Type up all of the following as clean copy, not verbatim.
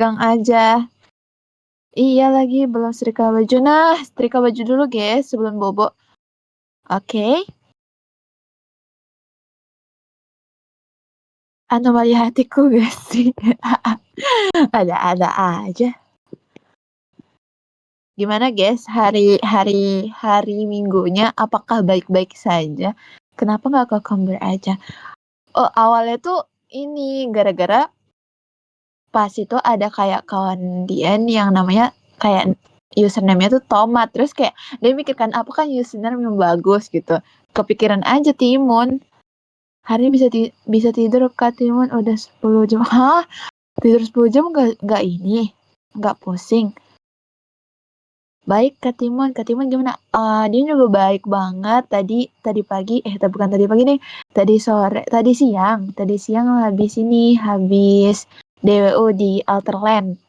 Gang aja. Iya lagi, belum setrika baju. Nah, setrika baju dulu guys, sebelum bobo. Oke. Anomali hatiku guys sih. Ada-ada aja. Gimana guys, hari minggunya apakah baik-baik saja? Kenapa nggak ke Komber aja? Oh, awalnya tuh ini gara-gara pas itu ada kayak kawan Dian yang namanya kayak username-nya tuh Tomat. Terus kayak dia mikirkan apa kan username yang bagus gitu. Kepikiran aja Timun. Hari ini bisa tidur Kak Timun udah 10 jam. Hah? Tidur 10 jam nggak ini? Nggak pusing? Baik Kak Timun gimana? Dia juga baik banget. Tadi pagi, bukan tadi pagi nih. Tadi siang habis DWU di Alterland.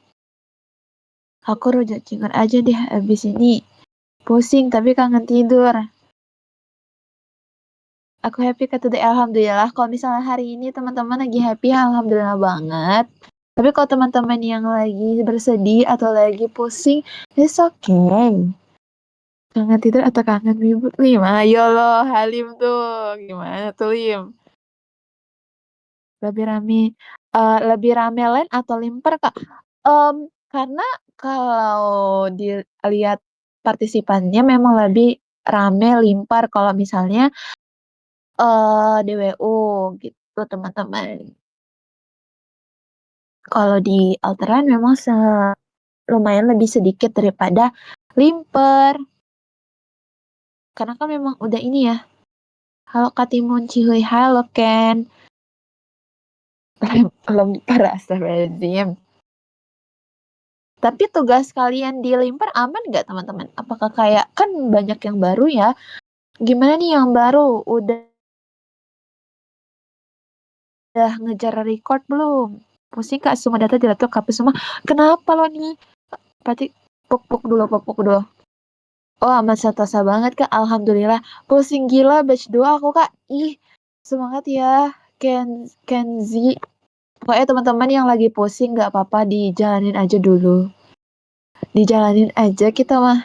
Aku rujak cingur aja deh habis ini. Pusing tapi kangen tidur. Aku happy kata deh alhamdulillah. Kalau misalnya hari ini teman-teman lagi happy, alhamdulillah banget. Tapi kalau teman-teman yang lagi bersedih atau lagi pusing, it's okay. Kangen tidur atau kangen ribut? Lim, ayo loh Halim tuh. Gimana tuh Lim? Lebih rame, lebih rame lain atau limper Kak? Karena kalau dilihat partisipannya memang lebih rame limpar kalau misalnya DWU gitu teman-teman. Kalau di alteran memang lumayan lebih sedikit daripada limper. Karena kan memang udah ini ya. Halo Katimun Cihuy, halo Ken. Lempar astagfirullahaladzim. Tapi tugas kalian di limper aman nggak teman-teman? Apakah kayak kan banyak yang baru ya? Gimana nih yang baru? Udah ngejar record belum? Pusing Kak, semua data diatur kapus semua. Kenapa lo nih? Berarti puk dulu. Oh, amat sentosa banget Kak. Alhamdulillah. Pusing gila batch 2 aku Kak. Ih, semangat ya. Kenzi. Pokoknya teman-teman yang lagi pusing nggak apa-apa dijalanin aja dulu. Dijalanin aja kita mah.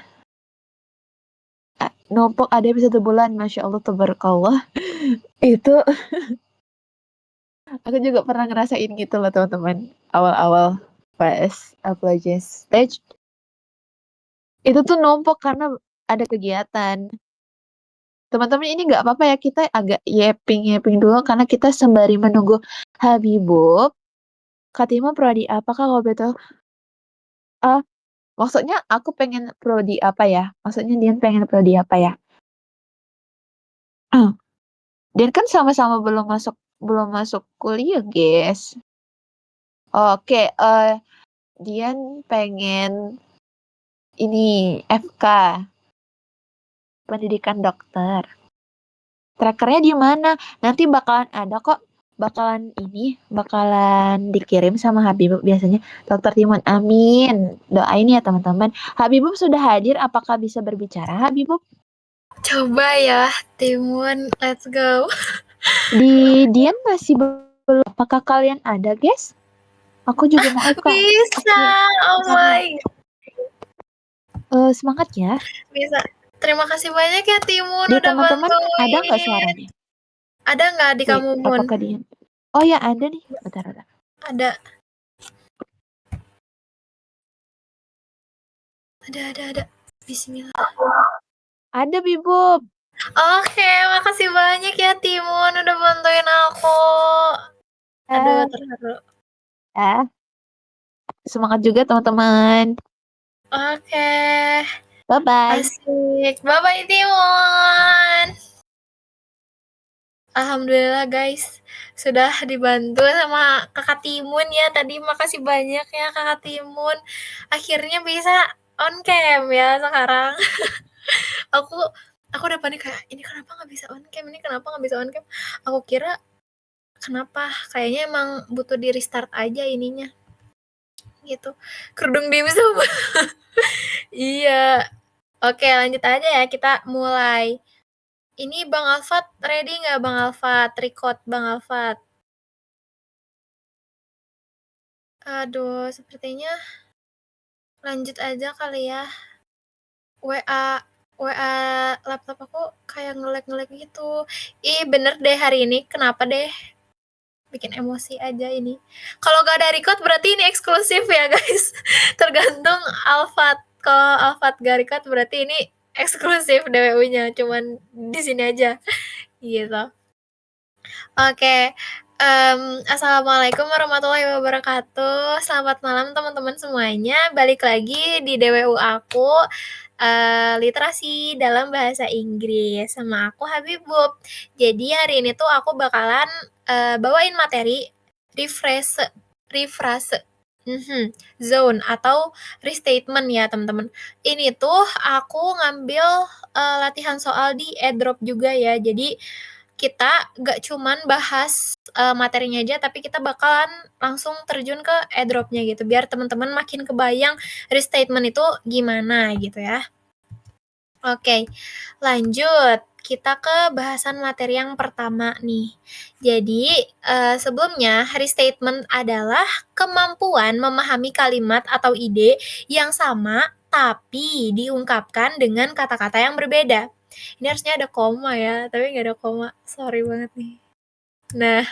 Numpuk ada bisa 1 bulan. Masya Allah, tabarakallah. Itu aku juga pernah ngerasain gitu loh teman-teman. Awal-awal pas upload stage. Itu tuh numpuk karena ada kegiatan. Teman-teman ini nggak apa-apa ya, kita agak yapping dulu karena kita sembari menunggu Habibub. Katima prodi apa Kak kalau betul? Ah, maksudnya aku pengen prodi apa ya? Maksudnya dia pengen prodi apa ya? Dia kan sama-sama belum masuk kuliah, guys. Oke, Dian pengen ini FK, pendidikan dokter. Trackernya di mana? Nanti bakalan ada kok, bakalan dikirim sama Habibub biasanya. Dokter Timun, amin. Doain ya teman-teman. Habibub sudah hadir, apakah bisa berbicara Habibub? Coba ya, Timun, let's go. Di Dian masih belum. Apakah kalian ada, guys? Aku juga mau FK. Bisa, Oke, oh my. semangat ya. Bisa. Terima kasih banyak ya Timun Di udah teman-teman ada nggak bantuin. suaranya? Ada nggak di Wait, kamu, Mun? apakah Dian? Oh ya ada nih. Bentar. Ada. Ada. Bismillah. Ada Bibub. Oke, makasih banyak ya Timun udah bantuin aku. Aduh, terharu. Semangat juga teman-teman. Oke, Bye-bye. asik. Bye-bye Timun. Alhamdulillah guys, sudah dibantu sama Kakak Timun ya. Tadi makasih banyak ya Kakak Timun. Akhirnya bisa on cam ya sekarang. aku aku udah panik kayak ini kenapa nggak bisa on cam? Ini kenapa nggak bisa on cam? Aku kira kenapa? Kayaknya emang butuh di restart aja ininya. Gitu. Kerudung dimsum. Iya. Oke, lanjut aja ya. Kita mulai. Ini Bang Alfat ready nggak Bang Alfat? Record Bang Alfat. Aduh, sepertinya lanjut aja kali ya. WA laptop aku kayak nge-lag gitu. Ih, bener deh hari ini, kenapa deh? Bikin emosi aja ini. Kalau nggak ada record berarti ini eksklusif ya, guys. Tergantung Alfat. Kalau Alfat nggak record berarti ini eksklusif DWU-nya, cuman di sini aja, gitu. Oke, assalamualaikum warahmatullahi wabarakatuh. Selamat malam teman-teman semuanya. Balik lagi di DWU aku, literasi dalam bahasa Inggris sama aku Habibub. Jadi hari ini tuh aku bakalan bawain materi refrase, refrase, zone atau restatement ya teman-teman. Ini tuh aku ngambil latihan soal di airdrop juga ya. Jadi kita nggak cuman bahas, materinya aja, tapi kita bakalan langsung terjun ke airdrop-nya gitu, biar teman-teman makin kebayang restatement itu gimana gitu ya. Oke, lanjut. Kita ke bahasan materi yang pertama nih. Jadi, sebelumnya restatement adalah kemampuan memahami kalimat atau ide yang sama, tapi diungkapkan dengan kata-kata yang berbeda. Ini harusnya ada koma ya, tapi nggak ada koma, sorry banget nih. Nah,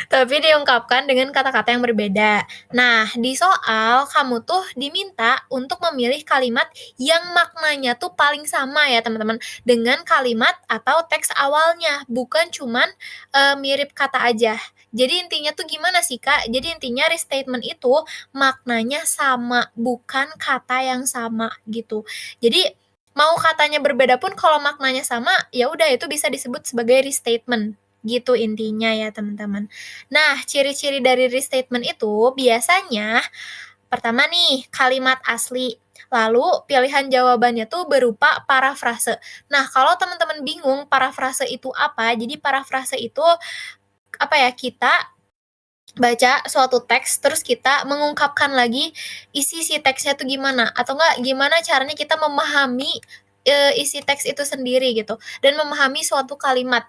tapi diungkapkan dengan kata-kata yang berbeda. Nah, di soal kamu tuh diminta untuk memilih kalimat yang maknanya tuh paling sama ya teman-teman, dengan kalimat atau teks awalnya, bukan cuman mirip kata aja. Jadi intinya tuh gimana sih Kak? Jadi intinya restatement itu maknanya sama, bukan kata yang sama gitu. Jadi mau katanya berbeda pun kalau maknanya sama, ya udah itu bisa disebut sebagai restatement. Gitu intinya ya teman-teman. Nah, ciri-ciri dari restatement itu biasanya pertama nih, kalimat asli. Lalu pilihan jawabannya tuh berupa parafrase. Nah, kalau teman-teman bingung parafrase itu apa, jadi parafrase itu apa ya, kita baca suatu teks terus kita mengungkapkan lagi isi si teksnya tuh gimana atau enggak gimana caranya kita memahami isi teks itu sendiri gitu dan memahami suatu kalimat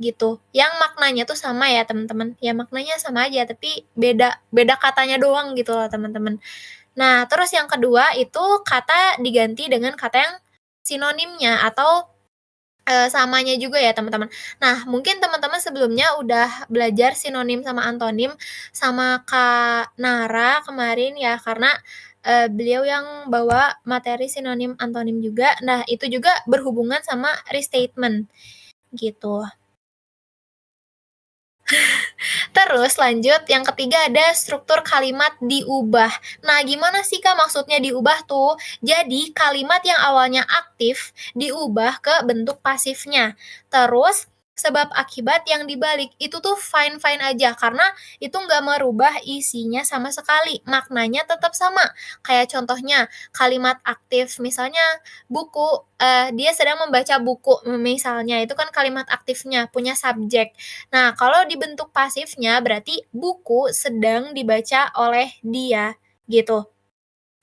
gitu yang maknanya tuh sama ya teman-teman ya maknanya sama aja tapi beda beda katanya doang gitu loh teman-teman. Nah terus yang kedua itu kata diganti dengan kata yang sinonimnya atau samanya juga ya teman-teman. Nah, mungkin teman-teman sebelumnya udah belajar sinonim sama antonim sama Kak Nara kemarin ya, karena, beliau yang bawa materi sinonim antonim juga. Nah, itu juga berhubungan sama restatement, gitu. Terus lanjut, yang ketiga ada struktur kalimat diubah. Nah, gimana sih Kak maksudnya diubah tuh? Jadi, kalimat yang awalnya aktif diubah ke bentuk pasifnya. Terus, sebab akibat yang dibalik itu tuh fine-fine aja karena itu nggak merubah isinya sama sekali. Maknanya tetap sama. Kayak contohnya kalimat aktif misalnya buku, dia sedang membaca buku misalnya itu kan kalimat aktifnya punya subjek. Nah, kalau di bentuk pasifnya berarti buku sedang dibaca oleh dia, gitu.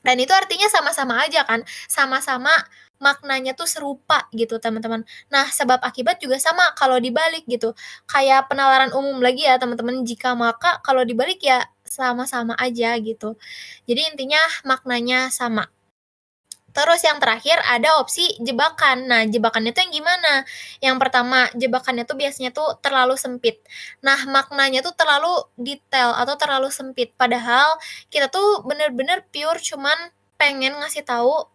Dan itu artinya sama-sama aja kan, sama-sama maknanya tuh serupa gitu, teman-teman. Nah, sebab akibat juga sama kalau dibalik gitu. Kayak penalaran umum lagi ya, teman-teman, jika maka kalau dibalik ya sama-sama aja gitu. Jadi intinya maknanya sama. Terus yang terakhir ada opsi jebakan. Nah, jebakannya tuh yang gimana? Yang pertama, jebakannya tuh biasanya tuh terlalu sempit. Nah, maknanya tuh terlalu detail atau terlalu sempit. Padahal kita tuh bener-bener pure cuman pengen ngasih tahu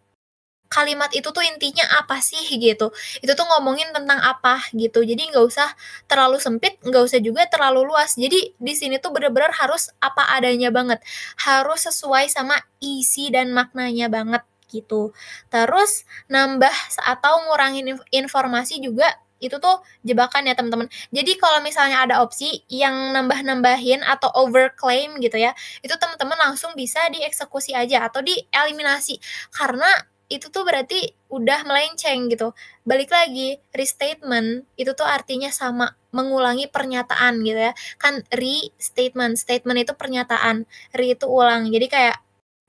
kalimat itu tuh intinya apa sih gitu. Itu tuh ngomongin tentang apa gitu. Jadi nggak usah terlalu sempit, nggak usah juga terlalu luas. Jadi di sini tuh bener-bener harus apa adanya banget. Harus sesuai sama isi dan maknanya banget gitu. Terus nambah atau ngurangin informasi juga itu tuh jebakan ya teman-teman. Jadi kalau misalnya ada opsi yang nambah-nambahin atau overclaim gitu ya, itu teman-teman langsung bisa dieksekusi aja atau dieliminasi. Karena itu tuh berarti udah melenceng gitu. Balik lagi, restatement itu tuh artinya sama, mengulangi pernyataan gitu ya. Kan restatement, statement itu pernyataan, re itu ulang. Jadi kayak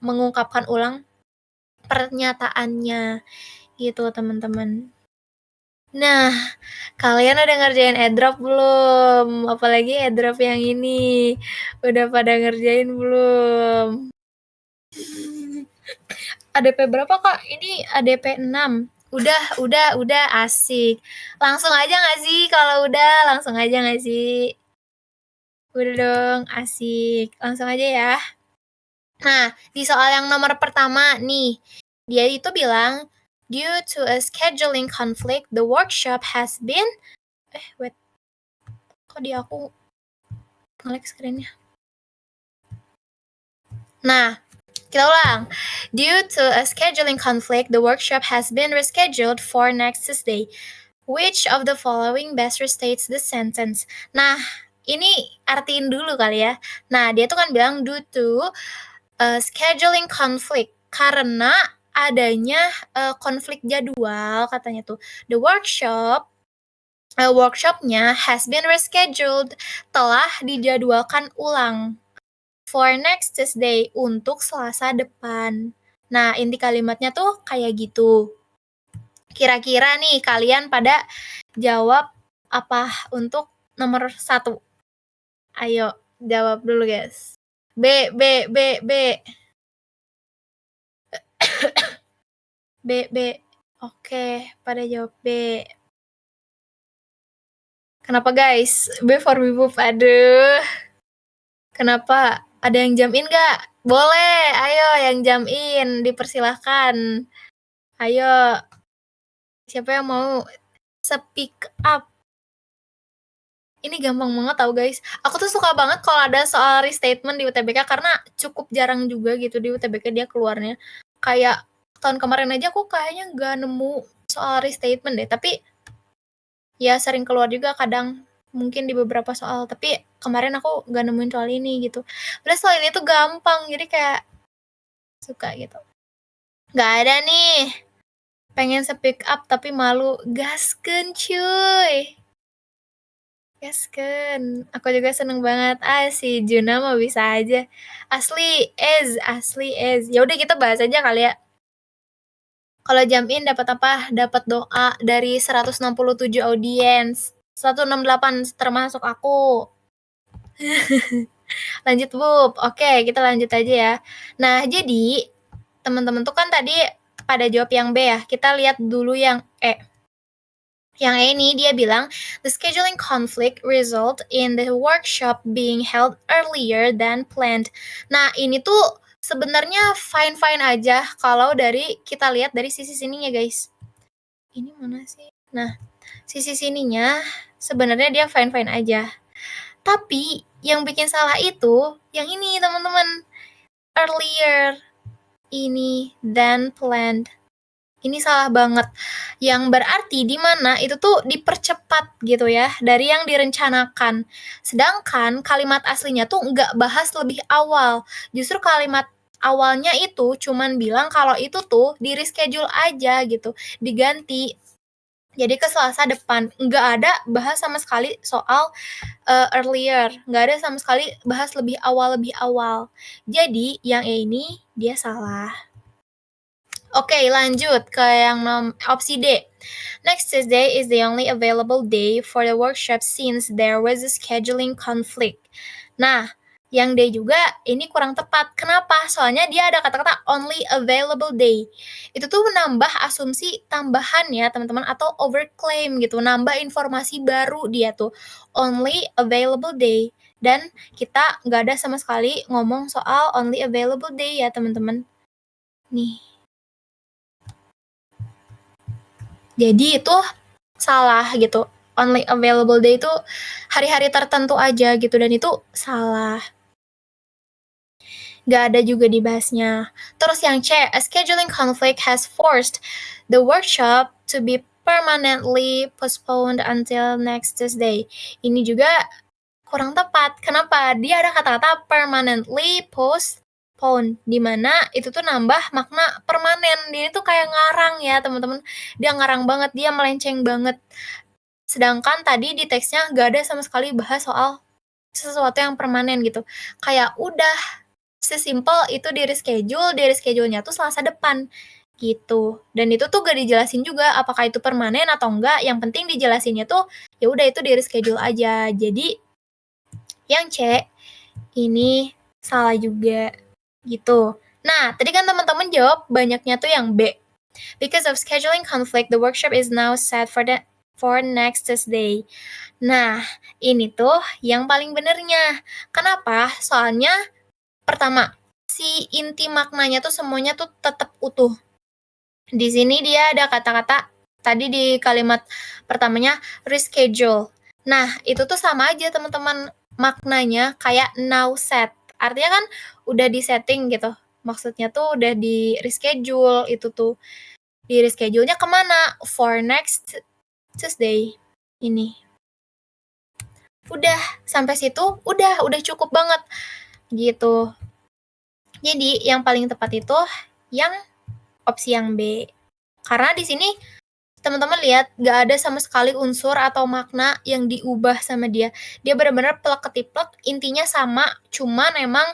mengungkapkan ulang pernyataannya gitu, teman-teman. Nah, kalian udah ngerjain airdrop belum? Apalagi airdrop yang ini. Udah pada ngerjain belum? ADP berapa, Kak? Ini ADP 6. Udah asik. Langsung aja nggak sih? Kalau udah langsung aja nggak sih? Udah dong, asik. Langsung aja ya. Nah, di soal yang nomor pertama nih, dia itu bilang, due to a scheduling conflict, the workshop has been... wait. Kok di aku nge-lag screen-nya? Nah, kita ulang. Due to a scheduling conflict, the workshop has been rescheduled for next Tuesday. Which of the following best restates the sentence? Nah, ini artiin dulu kali ya. Nah, dia tuh kan bilang due to scheduling conflict, karena adanya konflik jadwal katanya tuh. The workshopnya has been rescheduled, telah dijadwalkan ulang for next Tuesday, untuk Selasa depan. Nah, inti kalimatnya tuh kayak gitu. Kira-kira nih kalian pada jawab apa untuk nomor 1? Ayo, jawab dulu guys. B. B. Oke, pada jawab B. Kenapa guys? B for Bibub, aduh. Kenapa? Ada yang jam in nggak? Boleh, ayo yang jam in, dipersilahkan. Ayo, siapa yang mau speak up? Ini gampang banget tau guys. Aku tuh suka banget kalau ada soal restatement di UTBK, karena cukup jarang juga gitu di UTBK dia keluarnya. Kayak tahun kemarin aja aku kayaknya nggak nemu soal restatement deh, tapi ya sering keluar juga kadang, mungkin di beberapa soal, tapi kemarin aku nggak nemuin soal ini gitu. Padahal soal ini tuh gampang, jadi kayak suka gitu. Nggak ada nih. Pengen speak up tapi malu. Gaskeun cuy. Gaskeun. Aku juga seneng banget. Si Juna mah bisa aja. Asli Ez. Ya udah kita bahas aja kali ya. Kalau jam in dapat apa? Dapat doa dari 167 audiens. 168 termasuk aku. Lanjut, Bub. Oke, kita lanjut aja ya. Nah, jadi teman-teman tuh kan tadi pada jawab yang B ya. Kita lihat dulu yang E. Yang E ini dia bilang, the scheduling conflict result in the workshop being held earlier than planned. Nah, ini tuh sebenarnya fine-fine aja kalau dari kita lihat dari sisi sininya, guys. Ini mana sih? Nah, sisi sininya sebenarnya dia fine-fine aja. Tapi yang bikin salah itu yang ini, teman-teman. Earlier ini than planned. Ini salah banget. Yang berarti di mana itu tuh dipercepat gitu ya, dari yang direncanakan. Sedangkan kalimat aslinya tuh nggak bahas lebih awal. Justru kalimat awalnya itu cuman bilang kalau itu tuh di reschedule aja gitu, diganti. Jadi ke Selasa depan. Nggak ada bahas sama sekali soal earlier. Nggak ada sama sekali bahas lebih awal. Jadi yang ini dia salah. Oke, lanjut ke yang opsi D. Next Tuesday is the only available day for the workshop since there was a scheduling conflict. Nah, yang D juga ini kurang tepat. Kenapa? Soalnya dia ada kata-kata only available day. Itu tuh menambah asumsi tambahan ya, teman-teman, atau overclaim gitu. Nambah informasi baru dia tuh. Only available day. Dan kita nggak ada sama sekali ngomong soal only available day ya, teman-teman. Nih. Jadi itu salah gitu. Only available day itu hari-hari tertentu aja gitu, dan itu salah. Gak ada juga dibahasnya. Terus yang C, a scheduling conflict has forced the workshop to be permanently postponed until next Tuesday. Ini juga kurang tepat. Kenapa? Dia ada kata-kata permanently postponed, di mana itu tuh nambah makna permanen. Dia tuh kayak ngarang ya, teman-teman. Dia ngarang banget, dia melenceng banget. Sedangkan tadi di teksnya gak ada sama sekali bahas soal sesuatu yang permanen gitu. Kayak udah sesimpel itu di reschedule-nya tuh Selasa depan. gitu. Dan itu tuh gak dijelasin juga apakah itu permanen atau enggak, yang penting dijelasinnya tuh ya udah itu di-reschedule aja. Jadi yang C ini salah juga gitu. Nah, tadi kan teman-teman jawab banyaknya tuh yang B. Because of scheduling conflict, the workshop is now set for next Tuesday. Nah, ini tuh yang paling benernya. Kenapa? Soalnya pertama, si inti maknanya tuh semuanya tuh tetap utuh. Di sini dia ada kata-kata tadi di kalimat pertamanya reschedule. Nah, itu tuh sama aja teman-teman, maknanya kayak now set. Artinya kan udah di setting gitu. Maksudnya tuh udah di reschedule, itu tuh di reschedule-nya kemana? For next Tuesday ini. Udah sampai situ udah cukup banget gitu. Jadi yang paling tepat itu yang opsi yang B. Karena di sini teman-teman lihat gak ada sama sekali unsur atau makna yang diubah sama dia. Dia benar-benar plek ketiplek, intinya sama, cuman emang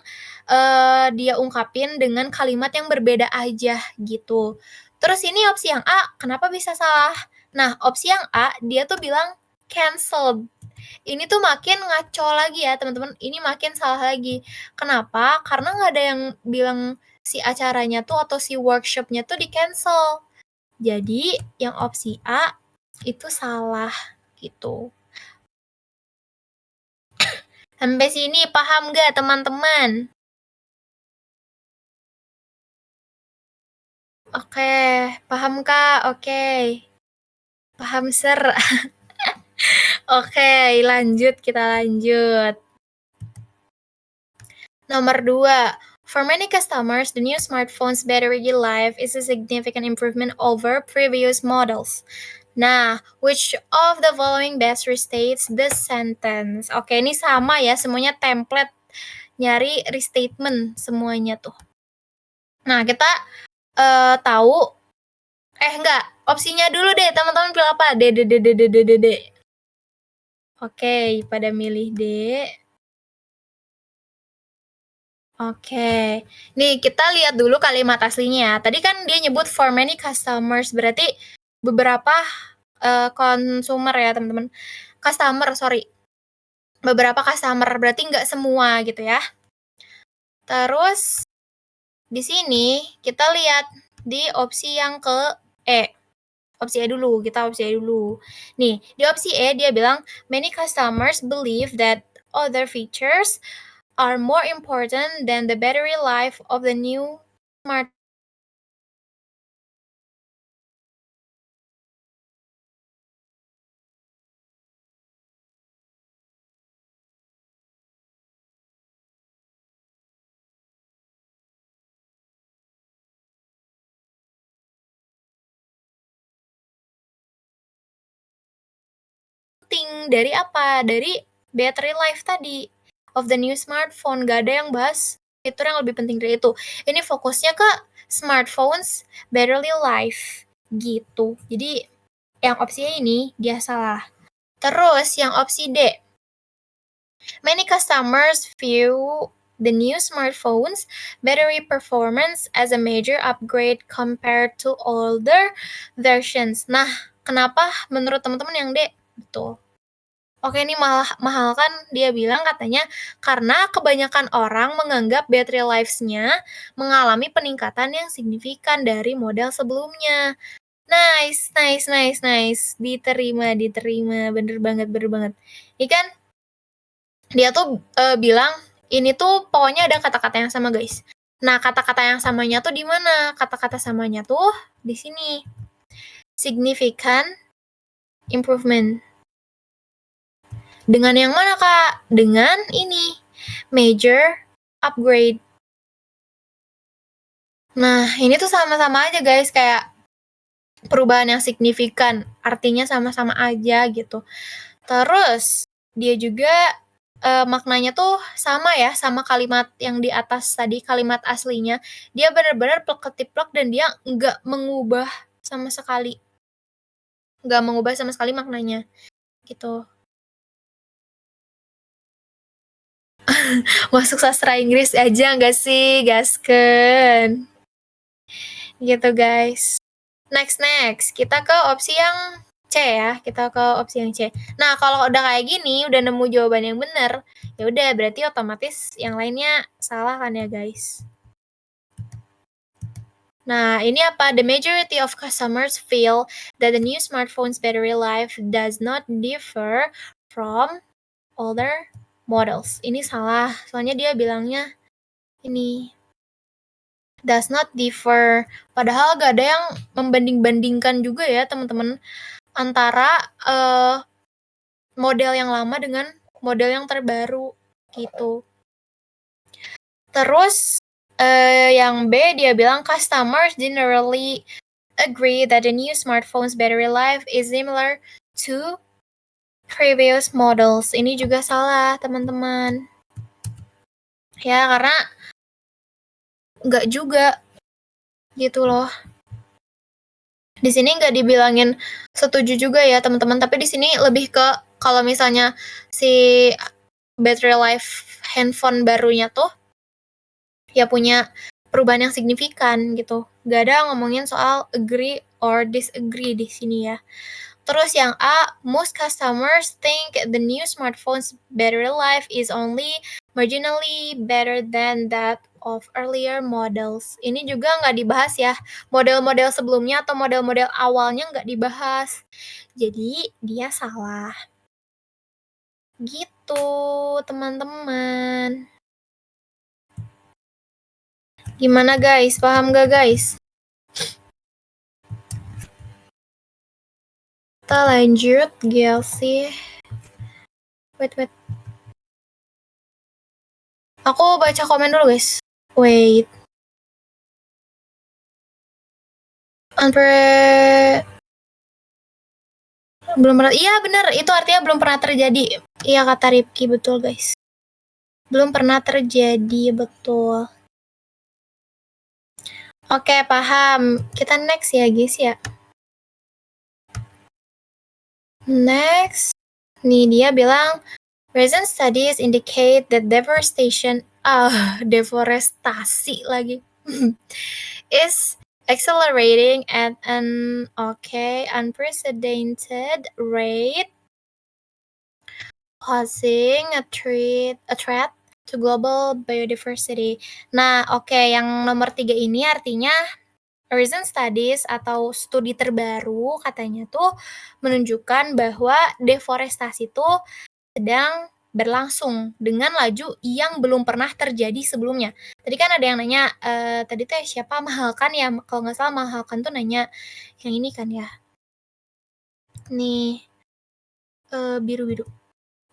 dia ungkapin dengan kalimat yang berbeda aja gitu. Terus ini opsi yang A, kenapa bisa salah? Nah, opsi yang A dia tuh bilang cancelled. Ini tuh makin ngaco lagi ya teman-teman, ini makin salah lagi. Kenapa? Karena nggak ada yang bilang si acaranya tuh atau si workshopnya tuh di-cancel. Jadi yang opsi A itu salah gitu. Sampai sini paham nggak teman-teman? Oke, paham Kak? Oke. Paham Sir. Oke, kita lanjut. Nomor 2. For many customers, the new smartphone's battery life is a significant improvement over previous models. Nah, which of the following best restates the sentence? Oke, ini sama ya, semuanya template. Nyari restatement semuanya tuh. Nah, kita tahu enggak, opsinya dulu deh, teman-teman pilih apa? D. Oke, pada milih D. Oke. Nih, kita lihat dulu kalimat aslinya ya. Tadi kan dia nyebut for many customers, berarti beberapa consumer ya, teman-teman. Beberapa customer, berarti nggak semua gitu ya. Terus di sini kita lihat di opsi yang ke E. Opsi E dulu, Nih, di opsi E dia bilang many customers believe that other features are more important than the battery life of the new smart. Dari apa? Dari battery life tadi of the new smartphone. Gak ada yang bahas fitur yang lebih penting dari itu. Ini fokusnya ke smartphones battery life gitu. Jadi yang opsi ini dia salah. Terus yang opsi D. Many customers view the new smartphones battery performance as a major upgrade compared to older versions. Nah, kenapa menurut teman-teman yang D? Betul. Oke, ini mahal kan dia bilang katanya karena kebanyakan orang menganggap battery lives-nya mengalami peningkatan yang signifikan dari model sebelumnya. Nice. Diterima. Bener banget. Ini kan dia tuh bilang ini tuh pokoknya ada kata-kata yang sama, guys. Nah, kata-kata yang samanya tuh di mana? Kata-kata samanya tuh di sini. Significant improvement. Dengan yang mana, Kak? Dengan ini. Major upgrade. Nah, ini tuh sama-sama aja, guys. Kayak perubahan yang signifikan. Artinya sama-sama aja gitu. Terus, dia juga maknanya tuh sama ya, sama kalimat yang di atas tadi, kalimat aslinya. Dia benar-benar plek-ketiplek dan dia nggak mengubah sama sekali. Nggak mengubah sama sekali maknanya. Gitu. Masuk sastra Inggris aja nggak sih, Gasken? Gitu guys. Next, kita ke opsi yang C ya, kita ke opsi yang C. Nah, kalau udah kayak gini, udah nemu jawaban yang benar, ya udah berarti otomatis yang lainnya salah kan ya guys. Nah, ini apa? The majority of customers feel that the new smartphone's battery life does not differ from older models. Ini salah, soalnya dia bilangnya ini does not differ. Padahal gak ada yang membanding-bandingkan juga ya teman-teman antara model yang lama dengan model yang terbaru gitu. Terus yang B dia bilang customers generally agree that the new smartphone's battery life is similar to previous models. Ini juga salah teman-teman. Ya karena nggak juga gitu loh. Di sini nggak dibilangin setuju juga ya teman-teman, tapi di sini lebih ke kalau misalnya si battery life handphone barunya tuh ya punya perubahan yang signifikan gitu. Gak ada ngomongin soal agree or disagree di sini ya. Terus yang A, most customers think the new smartphone's battery life is only marginally better than that of earlier models. Ini juga nggak dibahas ya. Model-model sebelumnya atau model-model awalnya nggak dibahas. Jadi dia salah. Gitu teman-teman. Gimana guys? Paham gak guys? Kita lanjut GLC. Wait. Aku baca komen dulu guys. Wait. Belum pernah. Iya benar, itu artinya belum pernah terjadi. Iya kata Ripki, betul guys. Belum pernah terjadi, betul. Oke, paham. Kita next ya guys ya. Next. Nih dia bilang recent studies indicate that deforestasi lagi is accelerating at an unprecedented rate, posing a threat to global biodiversity. Nah, yang nomor 3 ini artinya recent studies atau studi terbaru katanya tuh menunjukkan bahwa deforestasi tuh sedang berlangsung dengan laju yang belum pernah terjadi sebelumnya. Tadi kan ada yang nanya, tadi tuh siapa Mahalkan ya? Kalau nggak salah Mahalkan tuh nanya yang ini kan ya. Nih, biru-biru.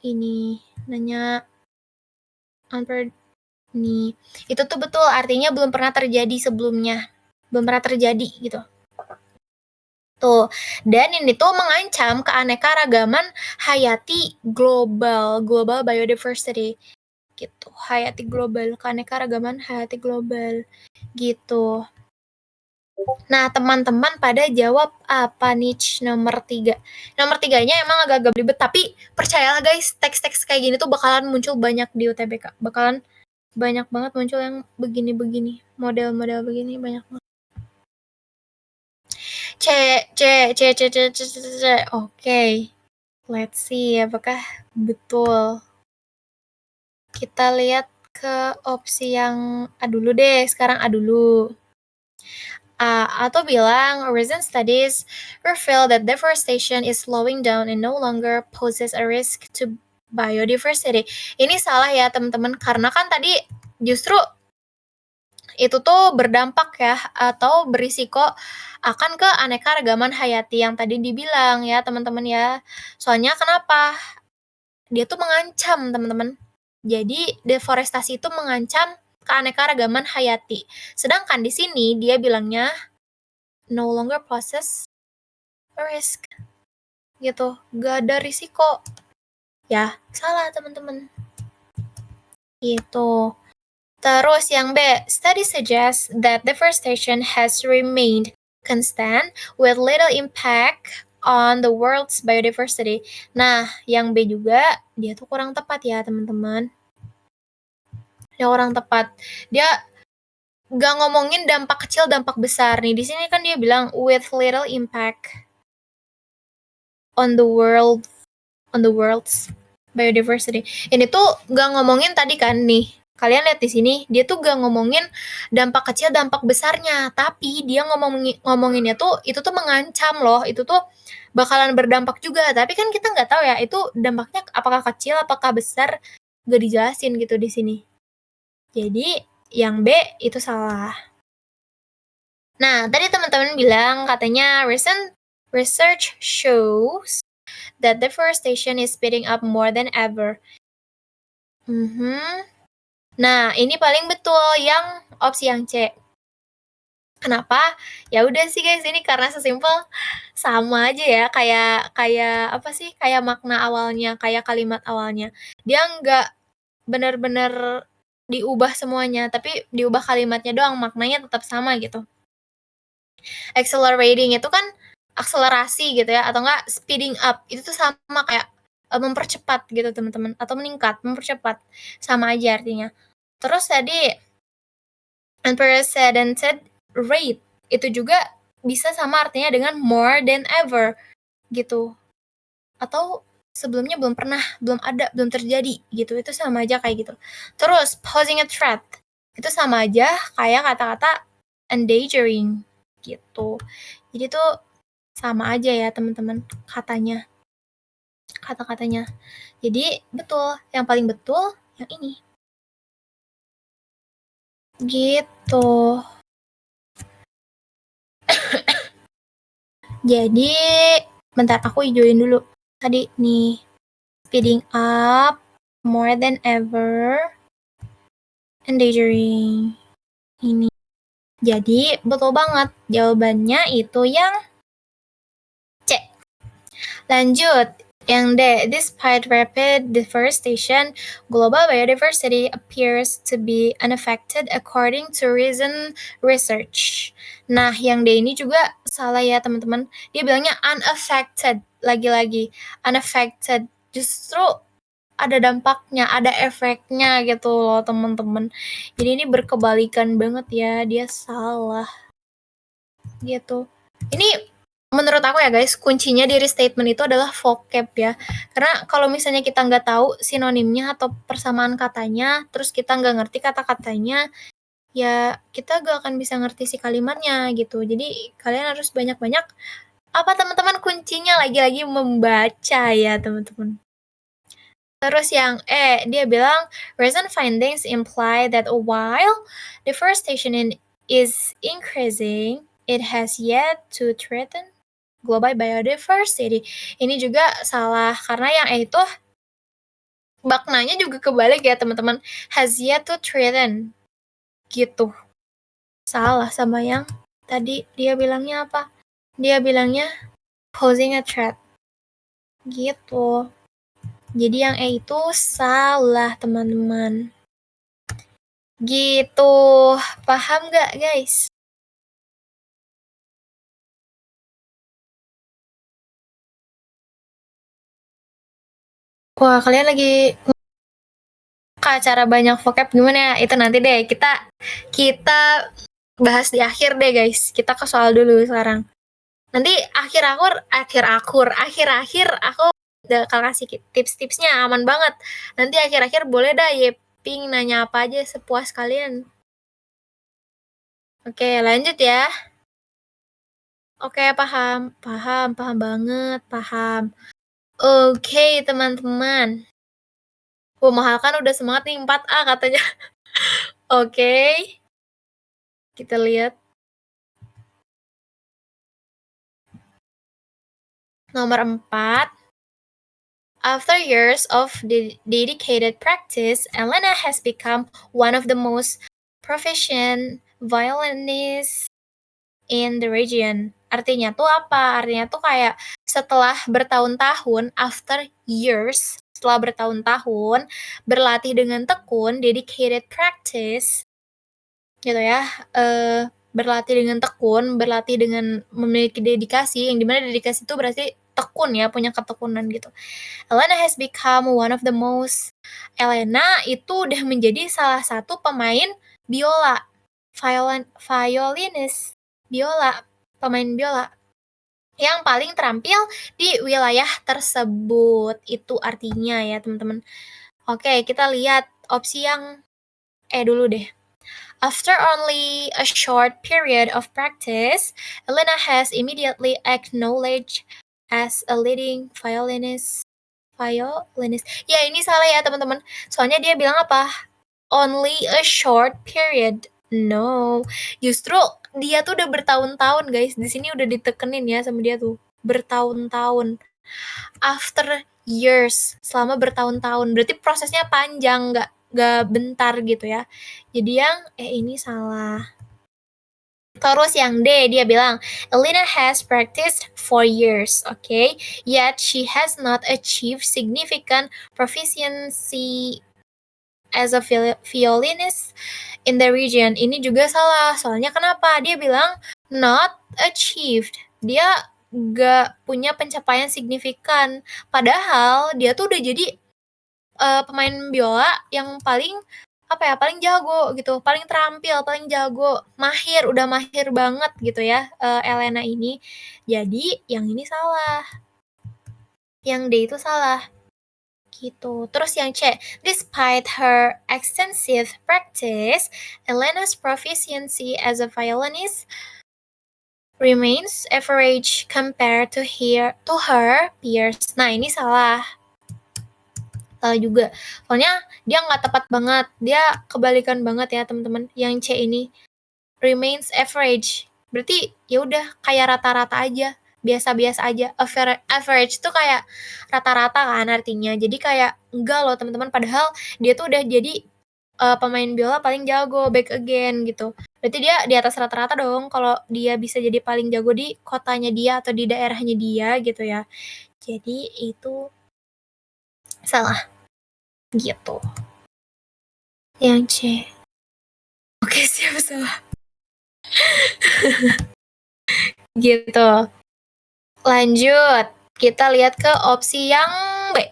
Ini nanya nih. Itu tuh betul artinya belum pernah terjadi sebelumnya. Belum pernah terjadi gitu. Tuh. Dan ini tuh mengancam keanekaragaman hayati global biodiversity gitu. Hayati global, keanekaragaman hayati global gitu. Nah, teman-teman pada jawab apa nih nomor 3? Nomor 3-nya emang agak belibet, tapi percayalah guys, teks-teks kayak gini tuh bakalan muncul banyak di UTBK. Bakalan banyak banget muncul yang begini-begini. Model-model begini banyak banget. C. Oke. Let's see apakah betul. Kita lihat ke opsi yang A dulu deh. Sekarang A dulu. Atau bilang recent studies reveal that deforestation is slowing down and no longer poses a risk to biodiversity. Ini salah ya teman-teman, karena kan tadi justru itu tuh berdampak ya atau berisiko akan keanekaragaman hayati yang tadi dibilang ya teman-teman ya. Soalnya kenapa? Dia tuh mengancam teman-teman. Jadi deforestasi itu mengancam keanekaragaman hayati. Sedangkan di sini dia bilangnya no longer poses a risk. Gitu, gak ada risiko. Ya, salah teman-teman. Gitu. Terus yang B, study suggests that deforestation has remained constant with little impact on the world's biodiversity. Nah, yang B juga, dia tuh kurang tepat ya teman-teman. Dia kurang tepat. Dia Nggak ngomongin dampak kecil, dampak besar nih. Di sini kan dia bilang with little impact on the world's biodiversity. Ini tuh nggak ngomongin tadi kan nih. Kalian lihat di sini, dia tuh nggak ngomongin dampak kecil, dampak besarnya, tapi dia ngomonginnya tuh itu tuh mengancam loh. Itu tuh bakalan berdampak juga. Tapi kan kita nggak tahu ya itu dampaknya apakah kecil, apakah besar, nggak dijelasin gitu di sini. Jadi yang B itu salah. Nah, tadi teman-teman bilang katanya recent research shows that deforestation is speeding up more than ever. Nah, ini paling betul yang opsi yang C. Kenapa? Ya udah sih guys, ini karena sesimpel sama aja ya, kayak apa sih? Kayak makna awalnya, kayak kalimat awalnya. Dia nggak benar-benar diubah semuanya, tapi diubah kalimatnya doang, maknanya tetap sama gitu. Accelerating itu kan akselerasi gitu ya, atau enggak speeding up, itu tuh sama kayak mempercepat gitu teman-teman, atau meningkat, mempercepat, sama aja artinya. Terus tadi unprecedented rate itu juga bisa sama artinya dengan more than ever gitu, atau sebelumnya belum pernah, belum ada, belum terjadi gitu, itu sama aja kayak gitu. Terus posing a threat itu sama aja kayak kata-kata endangering gitu. Jadi tuh sama aja ya teman-teman kata-katanya. Jadi betul, yang paling betul yang ini. Gitu. Jadi bentar aku hijauin dulu. Tadi nih speeding up more than ever, endangering ini. Jadi betul banget jawabannya itu yang C. Lanjut, yang D. Despite rapid deforestation, global biodiversity appears to be unaffected according to recent research. Nah, yang D ini juga salah ya teman-teman. Dia bilangnya unaffected, lagi-lagi unaffected. Justru ada dampaknya, ada efeknya gitu loh teman-teman. Jadi ini berkebalikan banget ya, dia salah gitu. Ini menurut aku ya guys, kuncinya di restatement itu adalah vocab ya. Karena kalau misalnya kita nggak tahu sinonimnya atau persamaan katanya, terus kita nggak ngerti kata-katanya, ya kita gak akan bisa ngerti si kalimatnya gitu. Jadi kalian harus banyak-banyak apa teman-teman, kuncinya lagi-lagi membaca ya teman-teman. Terus yang dia bilang recent findings imply that while deforestation is increasing, it has yet to threaten global biodiversity. Ini juga salah karena yang itu maknanya juga kebalik ya teman-teman. Has yet to threaten gitu. Salah sama yang tadi dia bilangnya apa? Dia bilangnya posing a threat. Gitu. Jadi yang E itu salah teman-teman. Gitu. Paham gak guys? Wah, kalian lagi ke acara banyak vocab gimana ya? Itu nanti deh kita bahas di akhir deh guys. Kita ke soal dulu sekarang. Nanti akhir aku bakal kasih tips-tipsnya aman banget. Nanti akhir-akhir boleh dah Yeping nanya apa aja sepuas kalian. Oke, lanjut ya. Oke, paham banget, paham. Oke, teman-teman. Mahal kan udah semangat nih 4A katanya. Oke. Kita lihat. Nomor 4. After years of dedicated practice, Elena has become one of the most proficient violinists in the region. Artinya tuh apa? Artinya tuh kayak setelah bertahun-tahun, after years, setelah bertahun-tahun berlatih dengan tekun, dedicated practice, gitu ya, berlatih dengan tekun, berlatih dengan memiliki dedikasi, yang dimana dedikasi itu berarti tekun ya, punya ketekunan gitu. Elena has become one of the most. Elena itu udah menjadi salah satu pemain biola violinist biola, pemain biola yang paling terampil di wilayah tersebut. Itu artinya ya, teman-teman. Oke, kita lihat opsi yang dulu deh. After only a short period of practice, Elena has immediately acknowledged as a leading violinist. Ya, ini salah ya, teman-teman. Soalnya dia bilang apa? Only a short period. No, justru dia tuh udah bertahun-tahun, guys. Di sini udah ditekenin ya sama dia tuh. Bertahun-tahun. After years, selama bertahun-tahun. Berarti prosesnya panjang, nggak bentar gitu ya. Jadi yang ini salah. Terus yang D, dia bilang, Elena has practiced for years, okay? Yet she has not achieved significant proficiency as a violinist in the region. Ini juga salah, soalnya kenapa? Dia bilang not achieved. Dia gak punya pencapaian signifikan. Padahal dia tuh udah jadi pemain biola yang paling jago gitu, paling terampil, paling jago, udah mahir banget gitu ya, Elena ini. Jadi yang ini salah. Yang D itu salah. Gitu. Terus yang C, despite her extensive practice, Elena's proficiency as a violinist remains average compared to her peers. Nah, ini salah. Salah juga. Soalnya dia nggak tepat banget. Dia kebalikan banget ya, teman-teman. Yang C ini remains average. Berarti ya udah kayak rata-rata aja. Biasa-biasa aja. Average tuh kayak rata-rata kan artinya. Jadi kayak enggak loh, teman-teman. Padahal dia tuh udah jadi pemain biola paling jago, back again gitu. Berarti dia di atas rata-rata dong kalau dia bisa jadi paling jago di kotanya dia atau di daerahnya dia gitu ya. Jadi itu salah. Gitu. Yang C. Oke, siap salah. Gitu. Lanjut. Kita lihat ke opsi yang B.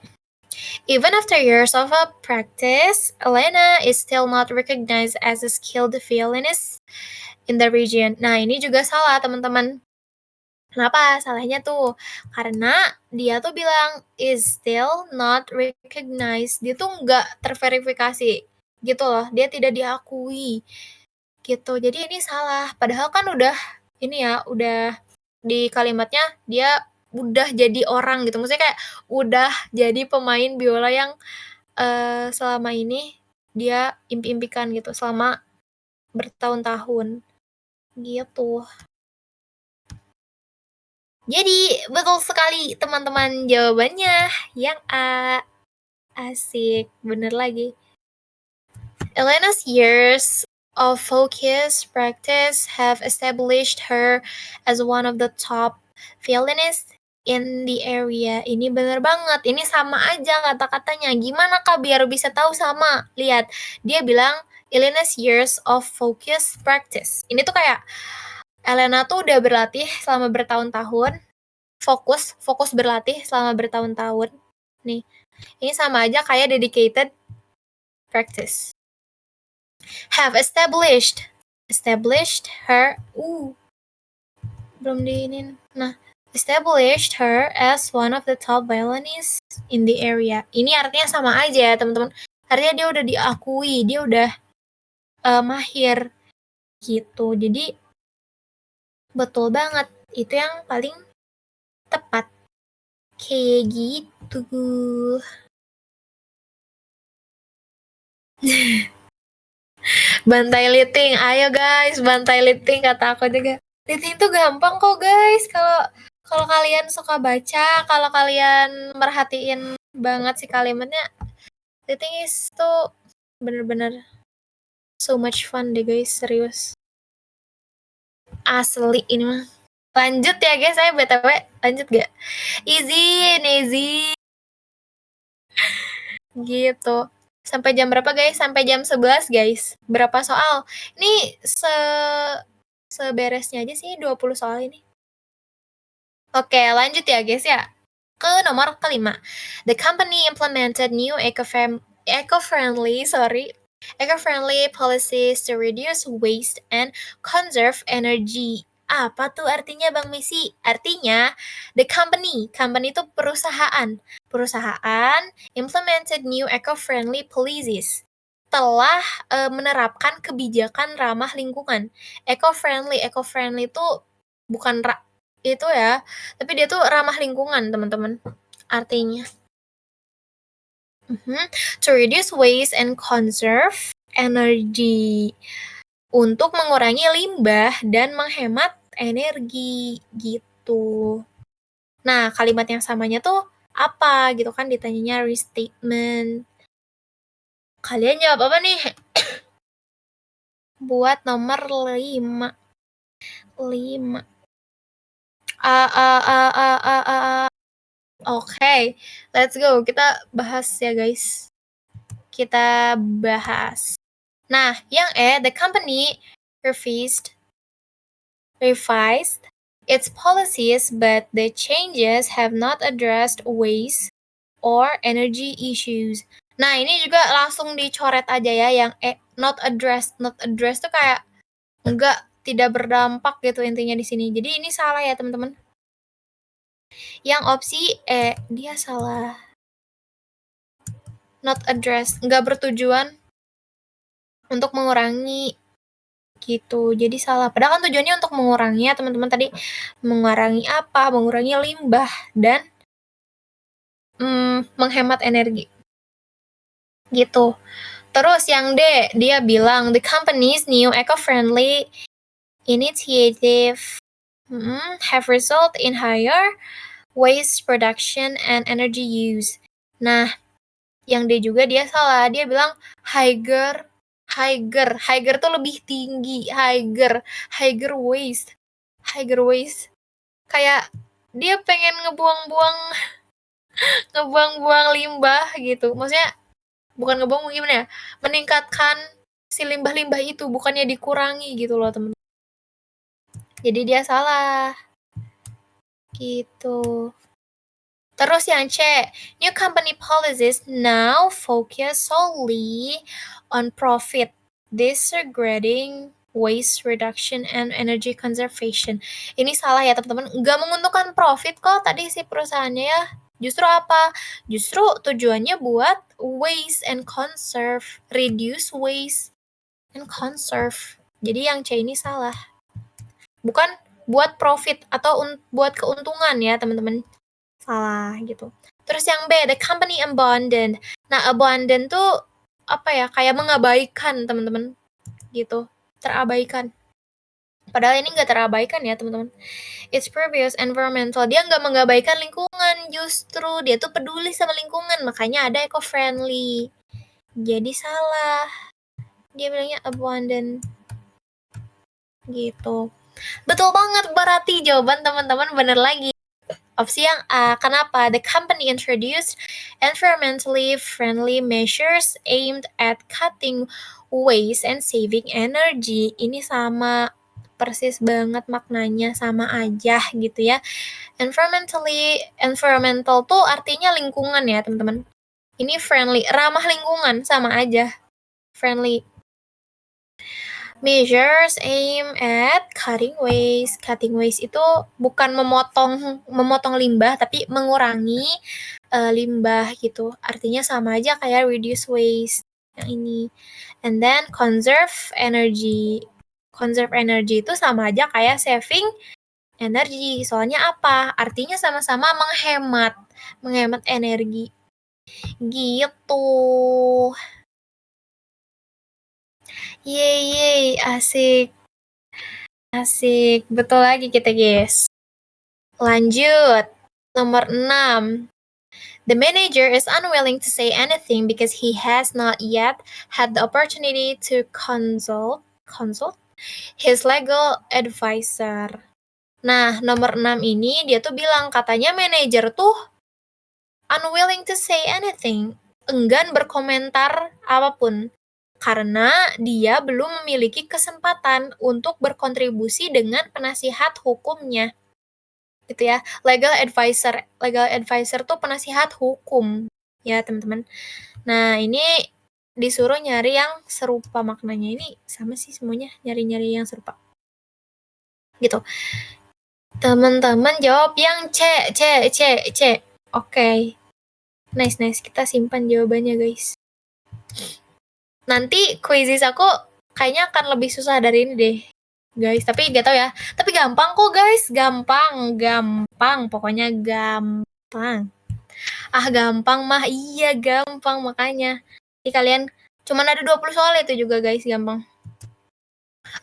Even after years of practice, Elena is still not recognized as a skilled violinist in the region. Nah, ini juga salah, teman-teman. Kenapa salahnya tuh? Karena dia tuh bilang is still not recognized. Dia tuh nggak terverifikasi gitu loh. Dia tidak diakui gitu. Jadi ini salah. Padahal kan udah ini ya, udah di kalimatnya dia udah jadi orang gitu. Maksudnya kayak udah jadi pemain biola yang selama ini dia impi-impikan gitu selama bertahun-tahun gitu. Jadi, betul sekali teman-teman jawabannya yang A. Asik, bener lagi. Elena's years of focused practice have established her as one of the top violinists in the area. Ini bener banget, ini sama aja kata-katanya. Gimana Kak biar bisa tahu sama? Lihat, dia bilang Elena's years of focused practice. Ini tuh kayak Elena tuh udah berlatih selama bertahun-tahun, fokus berlatih selama bertahun-tahun. Nih, ini sama aja kayak dedicated practice. Have established her, belum diinin. Nah, established her as one of the top violinists in the area. Ini artinya sama aja ya, teman-teman. Artinya dia udah diakui, dia udah mahir gitu. Jadi betul banget, itu yang paling tepat. Kayak gitu. Bantai liting, ayo guys, bantai liting kata aku juga. Liting tuh gampang kok guys, kalau kalian suka baca, kalau kalian merhatiin banget sih kalimatnya, liting is tuh bener-bener so much fun deh guys, serius. Asli ini mah. Lanjut ya guys, saya BTW lanjut gak? Easy. Gitu. Sampai jam berapa guys? Sampai jam 11 guys. Berapa soal? Ini seberesnya aja sih 20 soal ini. Oke, lanjut ya guys ya. Ke nomor kelima. The company implemented new eco-friendly Eco-friendly policies to reduce waste and conserve energy. Apa tuh artinya Bang Messi? Artinya the company itu perusahaan implemented new eco-friendly policies, telah menerapkan kebijakan ramah lingkungan. Eco-friendly itu bukan itu ya, tapi dia tuh ramah lingkungan teman-teman artinya. To reduce waste and conserve energy, untuk mengurangi limbah dan menghemat energi gitu. Nah, kalimat yang samanya tuh apa gitu kan, ditanyanya restatement. Kalian jawab apa nih? Buat nomor 5. Oke, let's go. Kita bahas ya guys. Kita bahas. Nah, yang the company revised its policies, but the changes have not addressed waste or energy issues. Nah, ini juga langsung dicoret aja ya, yang not addressed. Not addressed tuh kayak tidak berdampak gitu intinya di sini. Jadi ini salah ya teman-teman. Yang opsi dia salah. Not addressed, nggak bertujuan untuk mengurangi gitu. Jadi salah. Padahal kan tujuannya untuk mengurangi ya teman-teman, tadi mengurangi apa? Mengurangi limbah dan menghemat energi. Gitu. Terus yang D, dia bilang the company's new eco-friendly initiative have result in higher waste production and energy use. Nah, yang D juga dia salah. Dia bilang higher tuh lebih tinggi. Higher waste. Kayak dia pengen ngebuang-buang limbah gitu. Maksudnya bukan ngebuang gimana ya? Meningkatkan si limbah-limbah itu, bukannya dikurangi gitu loh, teman-teman. Jadi dia salah. Gitu. Terus yang C, new company policies now focus solely on profit, disregarding waste reduction and energy conservation. Ini salah ya teman-teman, nggak menguntungkan profit kok tadi si perusahaannya ya. Justru apa? Justru tujuannya buat waste and conserve, reduce waste and conserve. Jadi yang C ini salah. Bukan buat profit atau buat keuntungan ya teman-teman. Salah gitu. Terus yang B, the company abandoned. Nah, abandon tuh apa ya? Kayak mengabaikan, teman-teman. Gitu. Terabaikan. Padahal ini nggak terabaikan ya, teman-teman. It's previous environmental. Dia nggak mengabaikan lingkungan, justru dia tuh peduli sama lingkungan. Makanya ada eco-friendly. Jadi salah. Dia bilangnya abandon. Gitu. Betul banget, berarti jawaban teman-teman bener lagi. Opsi yang A, kenapa? The company introduced environmentally friendly measures aimed at cutting waste and saving energy. Ini sama, persis banget maknanya, sama aja gitu ya. Environmental tuh artinya lingkungan ya teman-teman. Ini friendly, ramah lingkungan, sama aja. Friendly. Measures aim at cutting waste. Cutting waste itu bukan memotong limbah, tapi mengurangi limbah gitu. Artinya sama aja kayak reduce waste yang ini. And then conserve energy. Conserve energy itu sama aja kayak saving energy. Soalnya apa? Artinya sama-sama menghemat energi. Gitu. Yeay, asik. Betul lagi kita, guys. Lanjut. Nomor 6. The manager is unwilling to say anything because he has not yet had the opportunity to consult his legal advisor. Nah, nomor 6 ini dia tuh bilang katanya manajer tuh unwilling to say anything, enggan berkomentar apapun. Karena dia belum memiliki kesempatan untuk berkontribusi dengan penasihat hukumnya. Gitu ya. Legal advisor tuh penasihat hukum. Ya, teman-teman. Nah, ini disuruh nyari yang serupa maknanya. Ini sama sih semuanya, nyari-nyari yang serupa. Gitu. Teman-teman jawab yang C. Oke. Nice. Kita simpan jawabannya, guys. Nanti quizzes aku kayaknya akan lebih susah dari ini deh, guys. Tapi gak tau ya. Tapi gampang kok, guys. Gampang. Pokoknya gampang. Gampang mah. Iya, gampang makanya. Jadi kalian cuman ada 20 soal itu juga, guys. Gampang.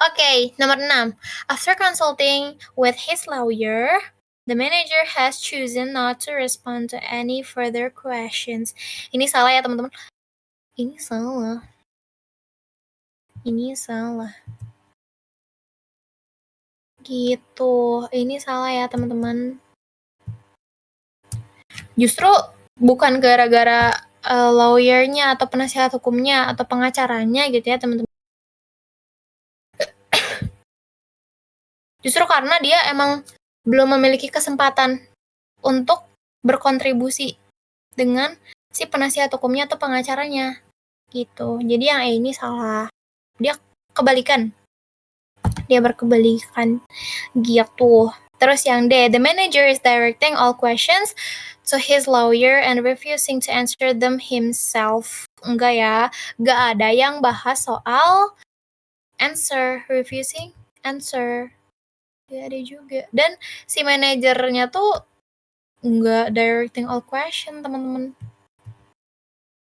Oke, nomor 6. After consulting with his lawyer, the manager has chosen not to respond to any further questions. Ini salah ya, teman-teman. Ini salah. Gitu. Ini salah ya, teman-teman. Justru bukan gara-gara lawyernya atau penasihat hukumnya atau pengacaranya gitu ya, teman-teman. Justru karena dia emang belum memiliki kesempatan untuk berkontribusi dengan si penasihat hukumnya atau pengacaranya gitu. Jadi yang ini salah. Dia kebalikan. Dia berkebalikan gitu. Terus yang D, the manager is directing all questions to his lawyer and refusing to answer them himself. Enggak ya, enggak ada yang bahas soal refusing answer. Gak ada juga. Dan si manajernya tuh enggak directing all question, teman-teman.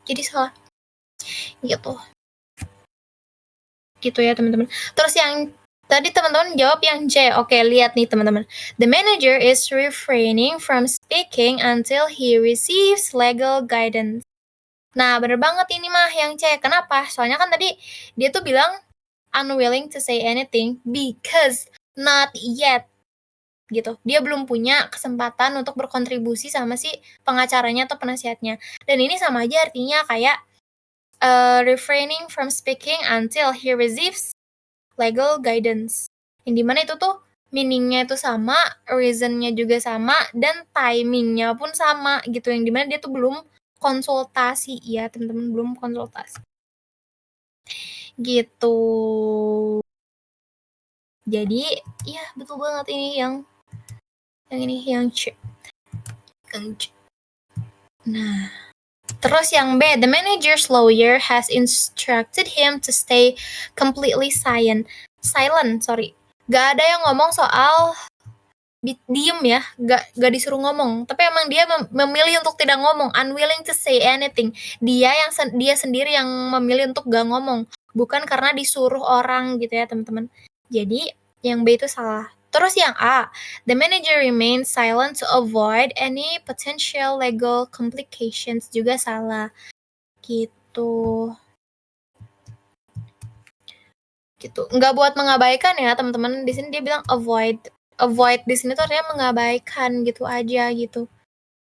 Jadi salah. Gitu ya, teman-teman. Terus yang tadi teman-teman jawab yang C. Oke, lihat nih, teman-teman. The manager is refraining from speaking until he receives legal guidance. Nah, bener banget ini mah yang C. Kenapa? Soalnya kan tadi dia tuh bilang unwilling to say anything because not yet. Gitu. Dia belum punya kesempatan untuk berkontribusi sama si pengacaranya atau penasihatnya. Dan ini sama aja artinya kayak refraining from speaking until he receives legal guidance. Yang dimana itu tuh meaningnya itu sama, reasonnya juga sama, dan timingnya pun sama gitu. Yang dimana dia tuh belum konsultasi ya, teman-teman, belum konsultasi. Gitu. Jadi, ya betul banget ini yang C. Nah, terus yang B, the manager's lawyer has instructed him to stay completely silent. Gak ada yang ngomong soal diem ya, gak disuruh ngomong. Tapi emang dia memilih untuk tidak ngomong, unwilling to say anything. Dia sendiri yang memilih untuk gak ngomong, bukan karena disuruh orang gitu ya, teman-teman. Jadi yang B itu salah. Terus yang A, the manager remains silent to avoid any potential legal complications, juga salah. Gitu. Nggak buat mengabaikan ya, teman-teman. Di sini dia bilang avoid di sini tuh artinya mengabaikan gitu aja gitu.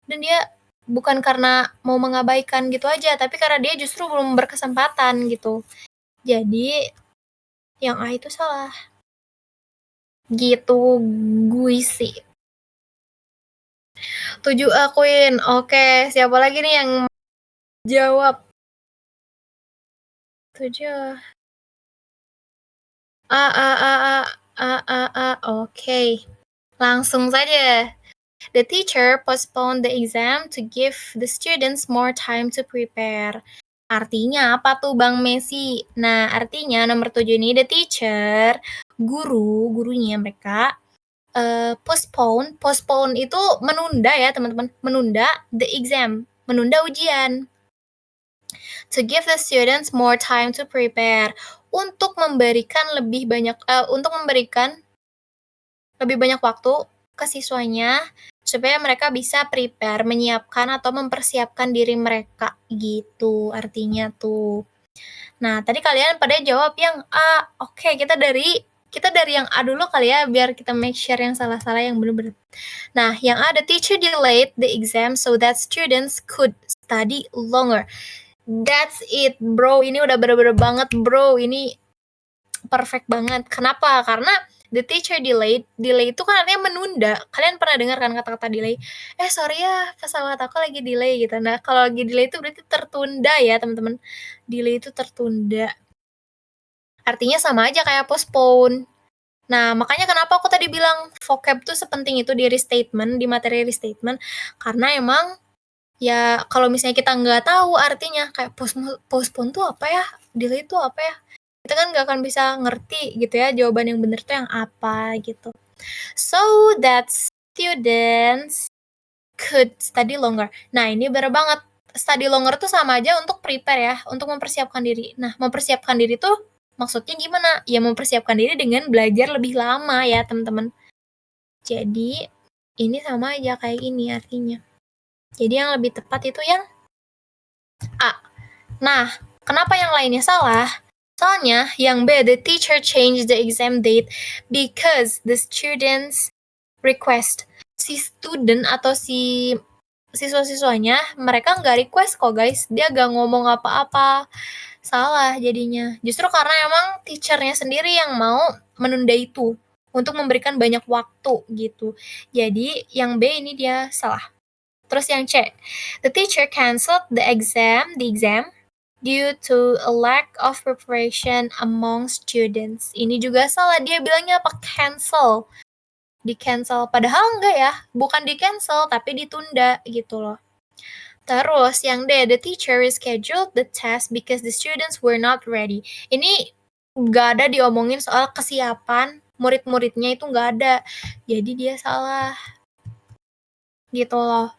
Dan dia bukan karena mau mengabaikan gitu aja, tapi karena dia justru belum berkesempatan gitu. Jadi yang A itu salah. Gitu gue sih. 7 akuin. Oke, siapa lagi nih yang jawab? 7. Oke. Langsung saja. The teacher postponed the exam to give the students more time to prepare. Artinya apa tuh Bang Messi? Nah, artinya nomor 7 ini the teacher, gurunya mereka postpone itu menunda ya, teman-teman. Menunda the exam, menunda ujian. To give the students more time to prepare. Untuk memberikan lebih banyak waktu ke siswanya supaya mereka bisa prepare, menyiapkan atau mempersiapkan diri mereka gitu artinya tuh. Nah, tadi kalian pada jawab yang A. Oke, kita dari yang A dulu kali ya, biar kita make sure yang salah-salah yang benar-benar. Nah, yang A, the teacher delayed the exam so that students could study longer. That's it, bro. Ini udah bener-bener banget, bro. Ini perfect banget. Kenapa? Karena The teacher delayed. Delay itu kan artinya menunda. Kalian pernah dengar kan kata-kata delay? Sorry ya, pesawat aku lagi delay gitu. Nah, kalau lagi delay itu berarti tertunda ya, teman-teman. Delay itu tertunda. Artinya sama aja kayak postpone. Nah, makanya kenapa aku tadi bilang vocab tuh sepenting itu di restatement, di materi restatement. Karena emang ya kalau misalnya kita nggak tahu artinya kayak postpone tuh apa ya, delay tuh apa ya, kita kan nggak akan bisa ngerti gitu ya jawaban yang bener tuh yang apa gitu. So that students could study longer. Nah, ini bener banget. Study longer tuh sama aja untuk prepare ya, untuk mempersiapkan diri. Nah, mempersiapkan diri tuh maksudnya gimana? Ya mempersiapkan diri dengan belajar lebih lama ya, teman-teman. Jadi, ini sama aja kayak ini artinya. Jadi yang lebih tepat itu yang A. Nah, kenapa yang lainnya salah? Soalnya yang B, the teacher changed the exam date because the students request. Si student atau si siswa-siswanya, mereka nggak request kok guys. Dia nggak ngomong apa-apa. Salah jadinya. Justru karena emang teachernya sendiri yang mau menunda itu untuk memberikan banyak waktu gitu. Jadi yang B ini dia salah. Terus yang C, the teacher canceled the exam due to a lack of preparation among students. Ini juga salah, dia bilangnya apa? Cancel. Di-cancel. Padahal enggak ya, bukan di-cancel, tapi ditunda gitu loh. Terus yang D, the teacher rescheduled the test because the students were not ready. Ini nggak ada diomongin soal kesiapan murid-muridnya, itu nggak ada. Jadi dia salah. Gitu loh.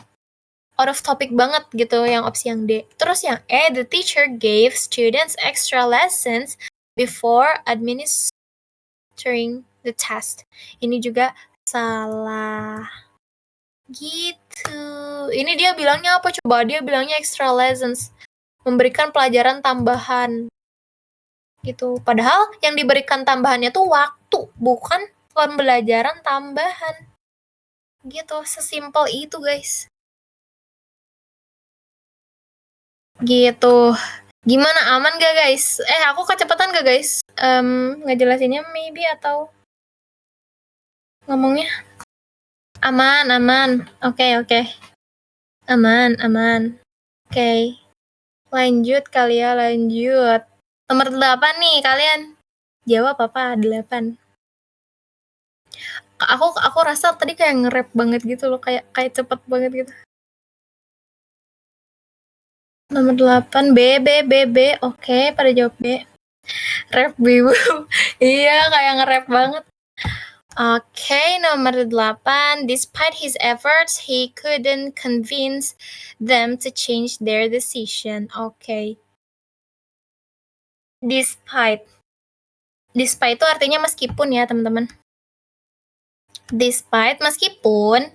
Out of topic banget gitu yang opsi yang D. Terus yang E, the teacher gave students extra lessons before administering the test. Ini juga salah. Gitu. Ini dia bilangnya apa coba? Dia bilangnya extra lessons. Memberikan pelajaran tambahan. Gitu. Padahal yang diberikan tambahannya tuh waktu, bukan pembelajaran tambahan. Gitu. Sesimpel itu, guys. Gitu. Gimana, aman gak guys? Aku kecepatan gak guys? Ngejelasinnya maybe atau ngomongnya? Aman. Oke. Aman. Oke. Lanjut kali ya, lanjut. Nomor 8 nih kalian. Jawab apa? 8. Aku rasa tadi kayak nge-rap banget gitu loh, kayak cepet banget gitu. Nomor 8, B. Oke, pada jawab B. Rap bibu. Iya, kayak nge-rap banget. Oke, nomor 8. Despite his efforts, he couldn't convince them to change their decision. Oke. Despite itu artinya meskipun ya, teman-teman. Despite, meskipun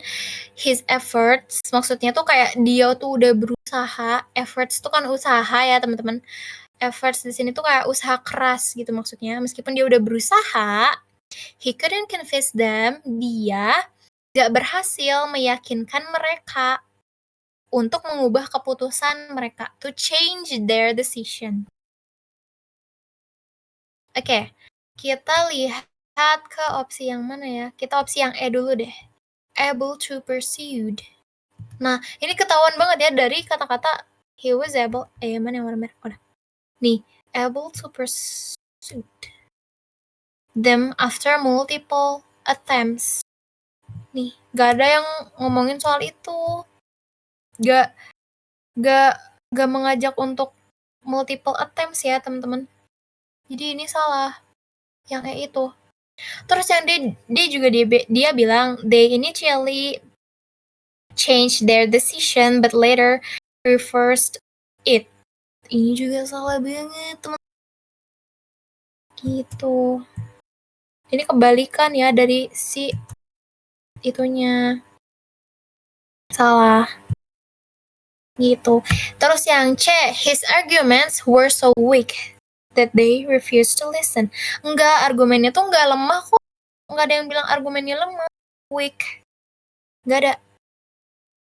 his efforts, maksudnya tuh kayak dia tuh udah berusaha. Efforts tuh kan usaha ya, teman-teman. Efforts di sini tuh kayak usaha keras gitu maksudnya. Meskipun dia udah berusaha, he couldn't convince them, dia gak berhasil meyakinkan mereka untuk mengubah keputusan mereka, to change their decision. Oke, kita lihat ke opsi yang mana ya? Kita opsi yang E dulu deh. Able to pursue. Nah, ini ketahuan banget ya dari kata-kata he was able. Mana yang warna merah? Udah. Nih, able to pursue them after multiple attempts. Nih, gak ada yang ngomongin soal itu. Gak mengajak untuk multiple attempts ya, teman-teman. Jadi ini salah. Yang E itu. Terus yang D juga dia bilang they initially changed their decision but later reversed it. Ini juga salah banget, teman. Gitu. Ini kebalikan ya dari si itunya. Salah. Gitu. Terus yang C, his arguments were so weak that they refused to listen. Enggak, argumennya tuh enggak lemah kok. Enggak ada yang bilang argumennya lemah. Weak. Enggak ada.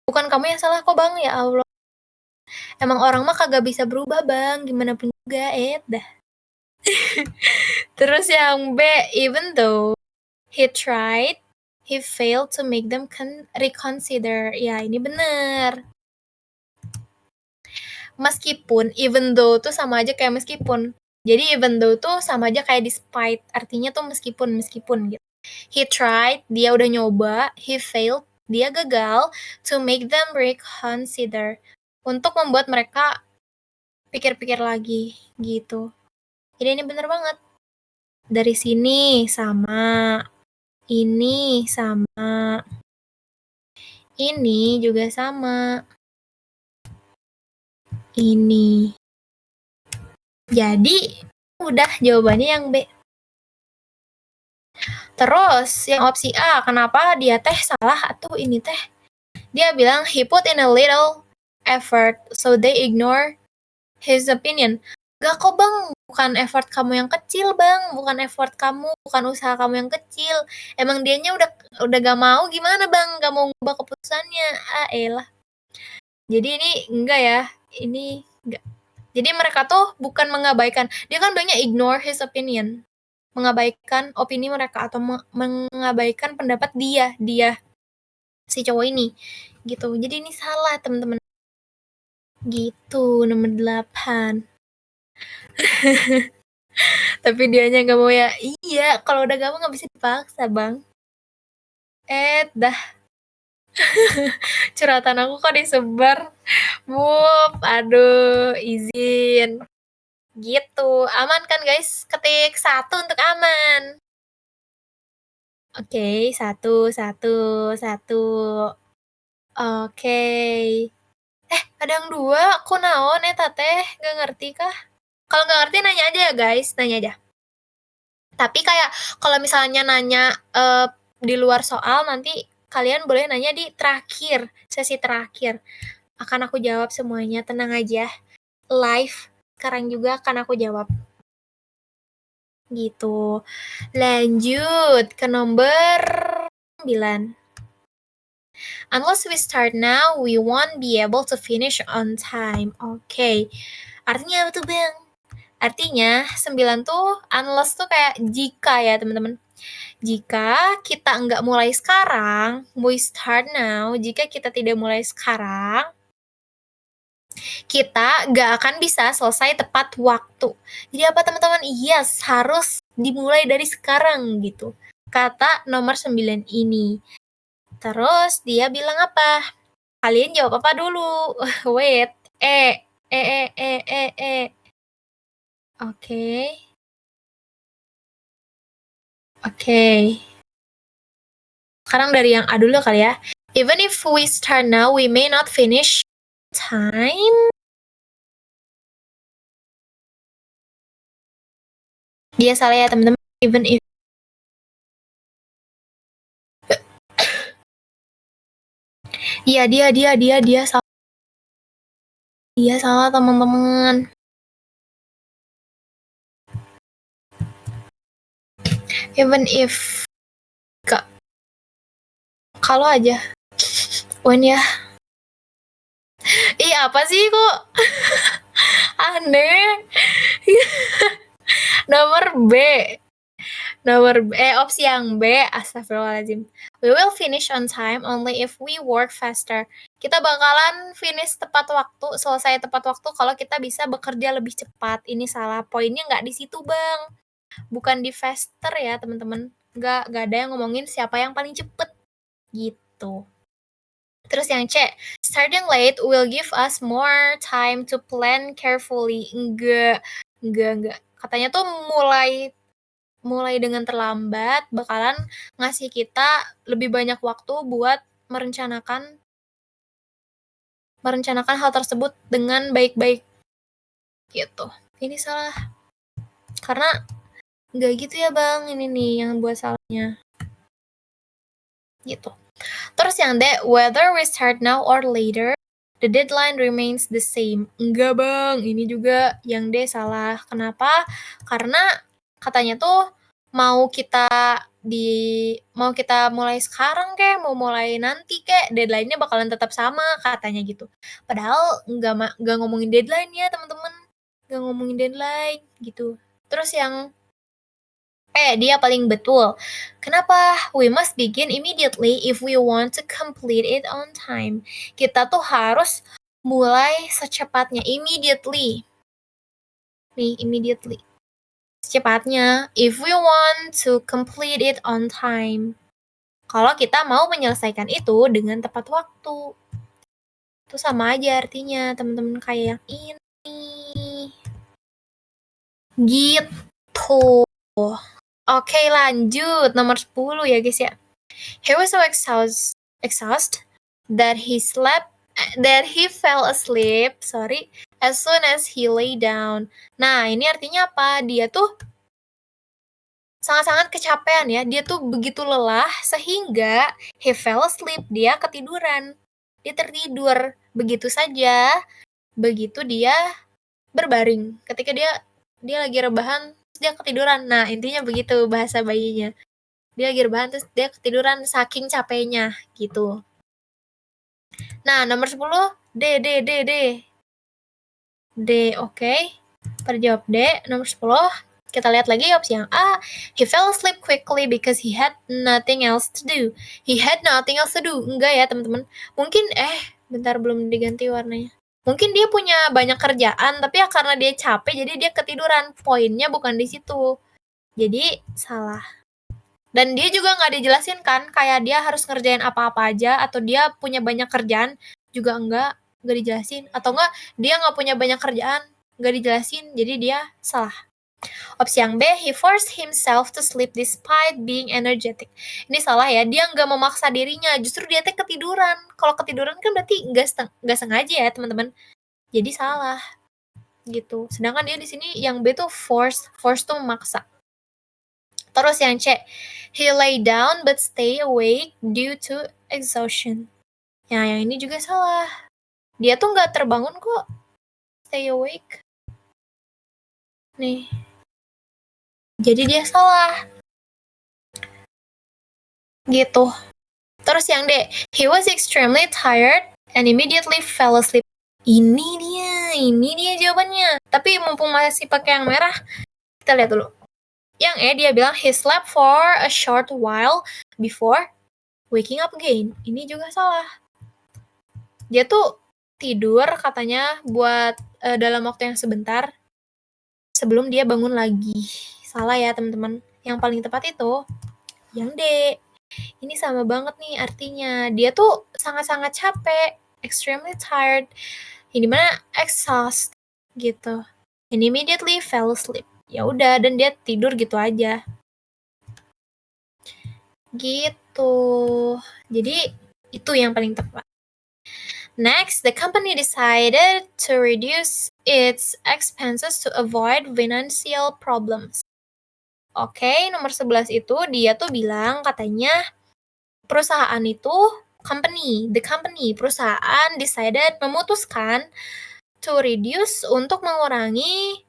Bukan kamu yang salah kok, Bang. Ya Allah. Emang orang mah kagak bisa berubah, Bang. Gimana pun juga, dah. Terus yang B, even though He tried, he failed to make them reconsider. Ya, ini bener. Meskipun, even though tuh sama aja kayak meskipun. Jadi even though tuh sama aja kayak despite. Artinya tuh meskipun gitu. He tried, dia udah nyoba. He failed, dia gagal. To make them reconsider. Untuk membuat mereka pikir-pikir lagi gitu. Jadi ini bener banget. Dari sini sama. Ini sama. Ini juga sama. Ini. Jadi, udah jawabannya yang B. Terus, yang opsi A, kenapa dia teh salah atau ini teh? Dia bilang, he put in a little effort, so they ignore his opinion. Gak kok bang, bukan effort kamu yang kecil bang, bukan effort kamu, bukan usaha kamu yang kecil. Emang dianya udah gak mau gimana bang, gak mau ngubah keputusannya. Ah elah. Jadi ini enggak ya, ini enggak. Jadi mereka tuh bukan mengabaikan, dia kan bilangnya ignore his opinion, mengabaikan opini mereka atau mengabaikan pendapat dia si cowok ini gitu. Jadi ini salah teman-teman. Gitu, nomor 8. Tapi dianya nggak mau ya. Iya, kalau udah gak mau nggak bisa dipaksa bang. Dah. Curhatan aku kok disebar. Wup, aduh, izin. Gitu, aman kan guys? Ketik 1 untuk aman. Oke, 1. Oke. Ada yang 2, kunaon eta teh? Gak ngerti kah? Kalau gak ngerti nanya aja ya guys, nanya aja. Tapi kayak kalau misalnya nanya di luar soal, nanti kalian boleh nanya di terakhir, sesi terakhir. Akan aku jawab semuanya, tenang aja. Live, sekarang juga akan aku jawab. Gitu. Lanjut ke nomor 9. Unless we start now, we won't be able to finish on time. Oke. Artinya apa tuh, Bang? Artinya, 9 tuh, unless tuh kayak jika ya, teman-teman. Jika kita nggak mulai sekarang, we start now, jika kita tidak mulai sekarang, kita nggak akan bisa selesai tepat waktu. Jadi apa teman-teman? Yes, harus dimulai dari sekarang gitu. Kata nomor 9 ini. Terus dia bilang apa? Kalian jawab apa dulu? Wait. Oke. Sekarang dari yang A dulu kali ya. Even if we start now, we may not finish time. Dia salah ya teman-teman. Even if Iya, dia salah. Dia salah teman-teman. Even if kalau aja. When ya. Iya, apa sih kok? Aneh. Nomor B. Opsi yang B, astagfirullahaladzim. We will finish on time only if we work faster. Kita bakalan finish tepat waktu, selesai tepat waktu kalau kita bisa bekerja lebih cepat. Ini salah, poinnya nggak di situ bang. Bukan di faster ya teman-teman. Nggak ada yang ngomongin siapa yang paling cepet. Gitu. Terus yang C, starting late will give us more time to plan carefully. Enggak. Katanya tuh mulai dengan terlambat bakalan ngasih kita lebih banyak waktu buat merencanakan hal tersebut dengan baik-baik. Gitu. Ini salah. Karena nggak gitu ya bang, ini nih yang buat salahnya. Gitu. Terus yang D, whether we start now or later, the deadline remains the same. Enggak bang, ini juga yang D salah. Kenapa? Karena katanya tuh mau kita mulai sekarang kek, mau mulai nanti kek, deadline-nya bakalan tetap sama katanya gitu. Padahal enggak ngomongin deadline ya teman-teman. Enggak ngomongin deadline gitu. Terus yang Dia paling betul. Kenapa? We must begin immediately if we want to complete it on time. Kita tuh harus mulai secepatnya, immediately. Nih, immediately. Secepatnya, if we want to complete it on time. Kalau kita mau menyelesaikan itu dengan tepat waktu. Itu sama aja artinya, teman-teman, kayak yang ini. Gitu. Oke, lanjut. Nomor 10 ya, guys ya. He was so exhausted that he fell asleep, as soon as he lay down. Nah, ini artinya apa? Dia tuh sangat-sangat kecapean ya. Dia tuh begitu lelah sehingga he fell asleep, dia ketiduran. Dia tertidur begitu saja, begitu dia berbaring. Ketika dia lagi rebahan, dia ketiduran. Nah, intinya begitu bahasa bayinya. Dia lagi rebahan terus dia ketiduran saking capeknya gitu. Nah, nomor 10, D. Oke. Pada jawab D. Nomor 10, kita lihat lagi opsi yang A. He fell asleep quickly because he had nothing else to do. He had nothing else to do. Enggak ya, teman-teman. Mungkin, bentar, belum diganti warnanya. Mungkin dia punya banyak kerjaan, tapi ya karena dia capek, jadi dia ketiduran. Poinnya bukan di situ. Jadi, salah. Dan dia juga nggak dijelasin kan, kayak dia harus ngerjain apa-apa aja, atau dia punya banyak kerjaan, juga nggak dijelasin. Atau nggak, dia nggak punya banyak kerjaan, nggak dijelasin, jadi dia salah. Opsi yang B, he forced himself to sleep despite being energetic. Ini salah ya, dia nggak memaksa dirinya, justru dia teh ketiduran. Kalau ketiduran kan berarti nggak sengaja ya, teman-teman. Jadi salah, gitu. Sedangkan dia di sini yang B tuh force tuh memaksa. Terus yang C, he lay down but stay awake due to exhaustion. Nah, yang ini juga salah. Dia tuh nggak terbangun kok. Stay awake. Nih. Jadi dia salah. Gitu. Terus yang D, he was extremely tired and immediately fell asleep. Ini dia jawabannya. Tapi mumpung masih pakai yang merah, kita lihat dulu. Yang E, dia bilang he slept for a short while before waking up again. Ini juga salah. Dia tuh tidur katanya buat dalam waktu yang sebentar sebelum dia bangun lagi. Salah ya, teman-teman. Yang paling tepat itu yang D. Ini sama banget nih artinya. Dia tuh sangat-sangat capek, extremely tired. Ini mana exhaust gitu. And immediately fell asleep. Ya udah, dan dia tidur gitu aja. Gitu. Jadi itu yang paling tepat. Next, the company decided to reduce its expenses to avoid financial problems. Oke, nomor 11 itu dia tuh bilang katanya perusahaan itu, the company, perusahaan decided, memutuskan to reduce, untuk mengurangi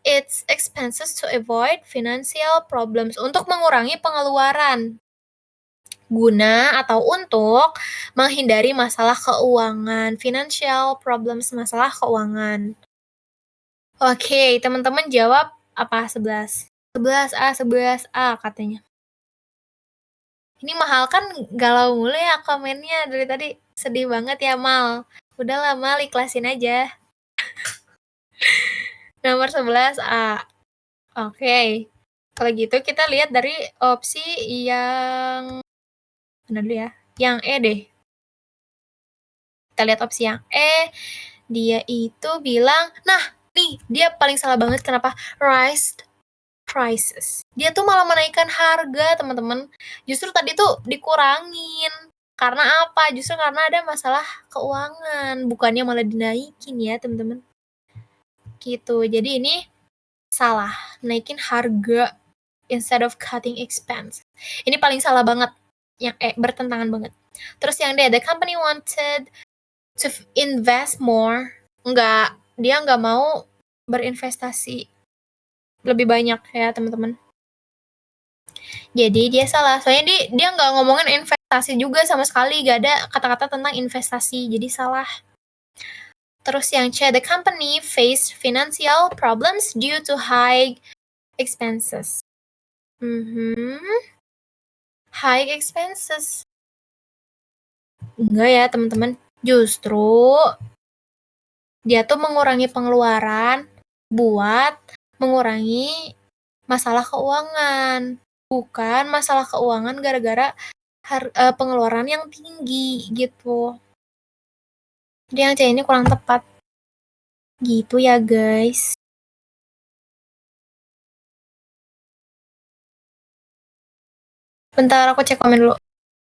its expenses to avoid financial problems, untuk mengurangi pengeluaran guna atau untuk menghindari masalah keuangan, financial problems, masalah keuangan. Oke, teman-teman jawab apa? 11. 11A katanya. Ini Mahal kan galau mulu ya komennya dari tadi. Sedih banget ya, Mal. Udahlah, Mal, ikhlasin aja. Nomor 11A. Oke. Kalau gitu kita lihat dari opsi yang mana dulu ya? Yang E deh. Kita lihat opsi yang E. Dia itu bilang, nah, nih, dia paling salah banget. Kenapa? Raised prices. Dia tuh malah menaikkan harga, teman-teman. Justru tadi tuh dikurangin. Karena apa? Justru karena ada masalah keuangan. Bukannya malah dinaikin ya, teman-teman. Gitu. Jadi ini salah. Naikin harga instead of cutting expense. Ini paling salah banget. Yang E, bertentangan banget. Terus yang D, the company wanted to invest more. Dia nggak mau berinvestasi lebih banyak ya, teman-teman. Jadi dia salah. Soalnya dia nggak ngomongin investasi juga sama sekali. Nggak ada kata-kata tentang investasi. Jadi salah. Terus yang C, the company faced financial problems due to high expenses. High expenses. Enggak ya teman-teman, justru dia tuh mengurangi pengeluaran buat mengurangi masalah keuangan. Bukan masalah keuangan gara-gara pengeluaran yang tinggi gitu. Jadi yang C ini kurang tepat. Gitu ya guys. Bentar aku cek komen dulu.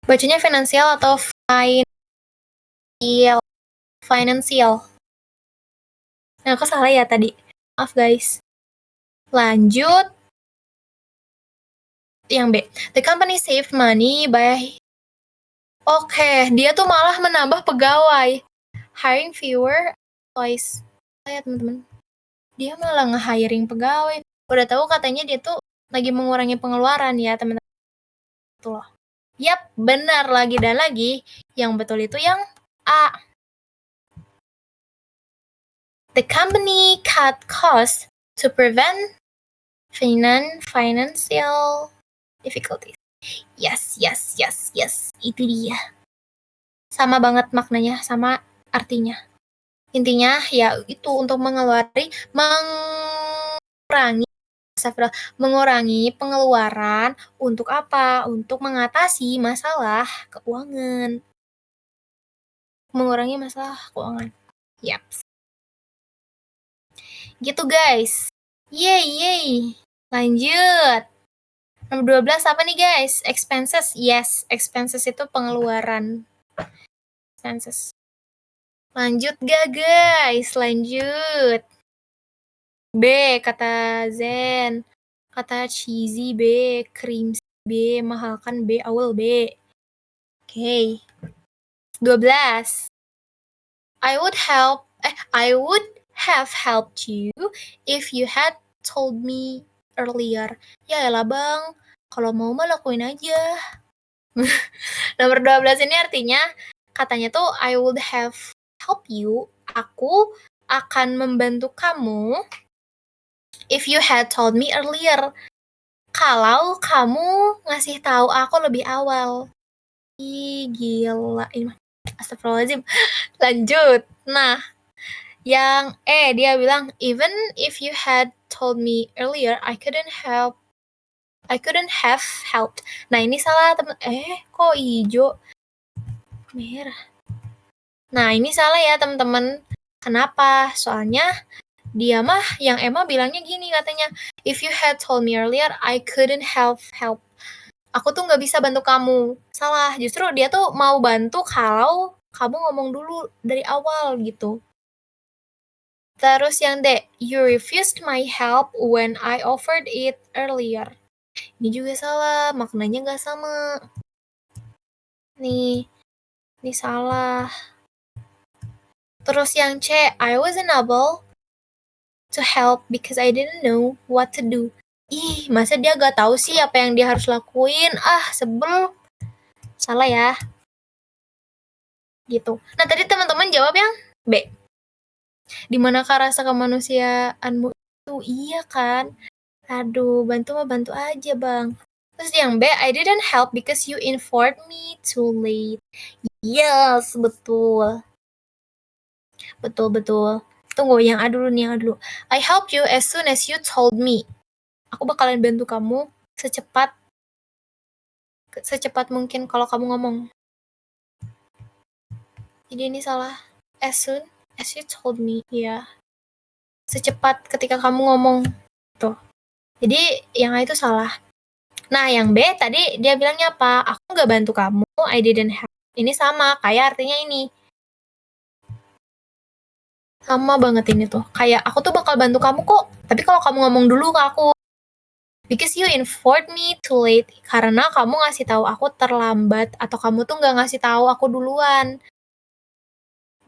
Bacanya finansial atau financial? Nah, aku salah ya tadi. Maaf guys. Lanjut. Yang B. The company saved money by... Oke, dia tuh malah menambah pegawai. Hiring fewer employees. Ya teman-teman. Dia malah nge-hiring pegawai. Udah tahu katanya dia tuh lagi mengurangi pengeluaran ya teman-teman. Tuh loh. Yap, benar lagi dan lagi. Yang betul itu yang A. The company cut costs to prevent financial difficulties. Yes. Itu dia. Sama banget maknanya, sama artinya. Intinya ya itu untuk mengurangi pengeluaran untuk apa? Untuk mengatasi masalah keuangan. Mengurangi masalah keuangan. Yap. Gitu guys. Yeay. Lanjut. Nomor 12 apa nih guys? Expenses. Yes, expenses itu pengeluaran. Expenses. Lanjut gak guys? Lanjut. B kata Zen. Kata cheesy B. Cream B. Mahalkan B. Awal B. Oke. 12. I would have helped you if you had told me earlier. Ya elah bang, kalau mau mah lakuin aja. Nomor 12 ini artinya katanya tuh I would have helped you. Aku akan membantu kamu if you had told me earlier. Kalau kamu ngasih tahu aku lebih awal. Ih, gila. Ini astagfirullahaladzim. Lanjut. Nah, yang dia bilang, even if you had told me earlier, I couldn't have helped. Nah, ini salah teman. Kok hijau? Merah. Nah, ini salah ya teman-teman. Kenapa? Soalnya dia mah yang Emma bilangnya gini katanya, if you had told me earlier, I couldn't have helped. Aku tuh nggak bisa bantu kamu. Salah. Justru dia tuh mau bantu kalau kamu ngomong dulu dari awal gitu. Terus yang D, you refused my help when I offered it earlier. Ini juga salah, maknanya nggak sama. Nih, ini salah. Terus yang C, I wasn't able to help because I didn't know what to do. Ih, masa dia nggak tahu sih apa yang dia harus lakuin? Sebel. Salah ya. Gitu. Nah, tadi teman-teman jawab yang B. Di manakah rasa kemanusiaanmu itu? Iya kan? Aduh, bantu mah bantu aja bang. Terus yang B, I didn't help because you informed me too late. Yes, betul. Betul. Tunggu, yang A dulu nih, yang A dulu. I helped you as soon as you told me. Aku bakalan bantu kamu secepat mungkin kalau kamu ngomong. Jadi ini salah. As soon as you told me. Ya. Secepat ketika kamu ngomong. Tuh. Jadi yang A itu salah. Nah, yang B tadi dia bilangnya apa? Aku nggak bantu kamu, I didn't help. Ini sama, kayak artinya ini. Sama banget ini tuh. Kayak aku tuh bakal bantu kamu kok, tapi kalau kamu ngomong dulu ke aku. Because you informed me too late. Karena kamu ngasih tahu aku terlambat, atau kamu tuh nggak ngasih tahu aku duluan.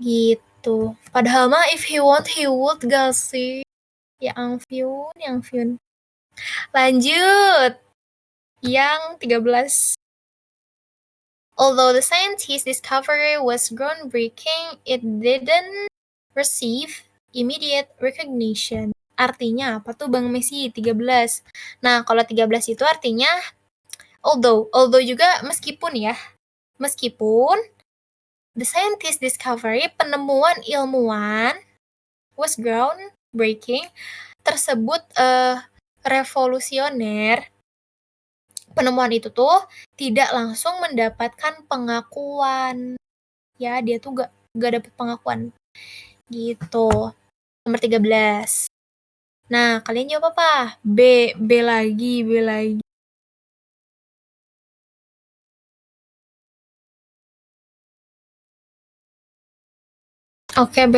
Gitu. Padahal mah if he would gak sih? Ya ampun. Lanjut. Yang 13. Although the scientist's discovery was groundbreaking, it didn't receive immediate recognition. artinya apa tuh Bang Messi 13? Nah, kalau 13 itu artinya although juga meskipun the scientist discovery, penemuan ilmuwan was groundbreaking, tersebut revolusioner. Penemuan itu tuh tidak langsung mendapatkan pengakuan. Ya, dia tuh gak dapet pengakuan. Gitu. Nomor 13. Nah, kalian jawab apa? B lagi. Oke, B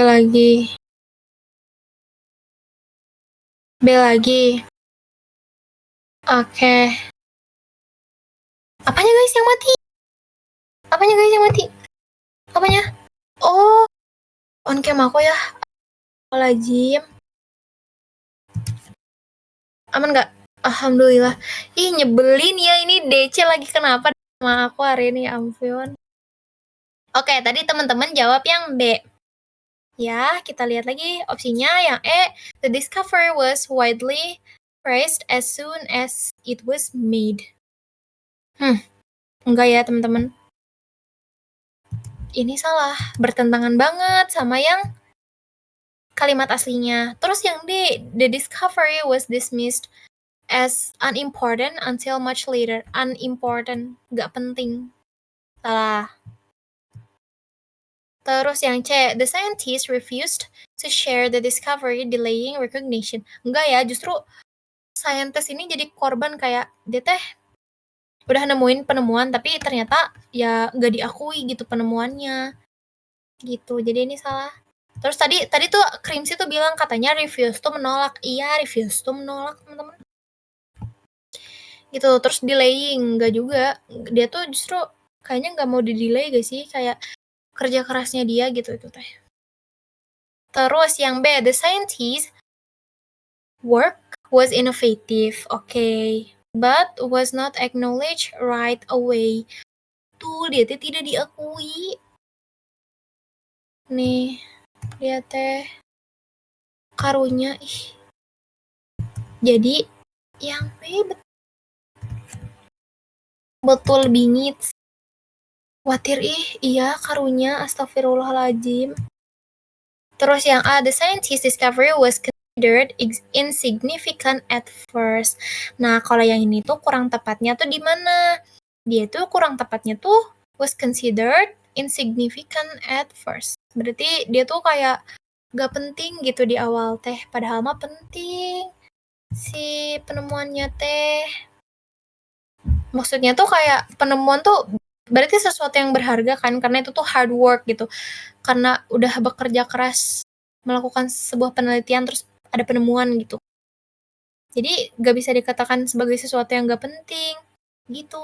lagi. Oke. Apanya guys yang mati? Apanya? Oh, on cam aku ya. Lajim. Aman gak? Alhamdulillah. Ih, nyebelin ya ini DC lagi kenapa sama aku hari ini, ampun. Oke, tadi teman-teman jawab yang B. Ya, kita lihat lagi opsinya yang E. The discovery was widely praised as soon as it was made. Enggak ya teman-teman. Ini salah, bertentangan banget sama yang kalimat aslinya. Terus yang D, the discovery was dismissed as unimportant until much later. Unimportant, gak penting. Salah. Terus yang C, the scientists refused to share the discovery, delaying recognition. Enggak ya, justru scientist ini jadi korban kayak dia teh udah nemuin penemuan tapi ternyata ya nggak diakui gitu penemuannya. Gitu, jadi ini salah. Terus tadi tuh Crimsy tuh bilang katanya refuse tuh menolak. Iya, refuse tuh menolak, teman-teman. Gitu, terus delaying, nggak juga. Dia tuh justru kayaknya nggak mau di-delay gak sih? Kayak kerja kerasnya dia gitu itu teh. Terus yang B, the scientist work was innovative, okay, but was not acknowledged right away. Tuh, dia teh tidak diakui. Nih, lihat teh. Karunya, ih. Jadi, yang B betul bingit. Watir iya karunya, astagfirullahaladzim. Terus yang A, the scientist discovery was considered insignificant at first. Nah, kalau yang ini tuh kurang tepatnya tuh di mana? Dia tuh kurang tepatnya tuh was considered insignificant at first. Berarti dia tuh kayak gak penting gitu di awal teh, padahal mah penting si penemuannya teh. Maksudnya tuh kayak penemuan tuh berarti sesuatu yang berharga kan, karena itu tuh hard work gitu. Karena udah bekerja keras melakukan sebuah penelitian terus ada penemuan gitu. Jadi gak bisa dikatakan sebagai sesuatu yang gak penting gitu.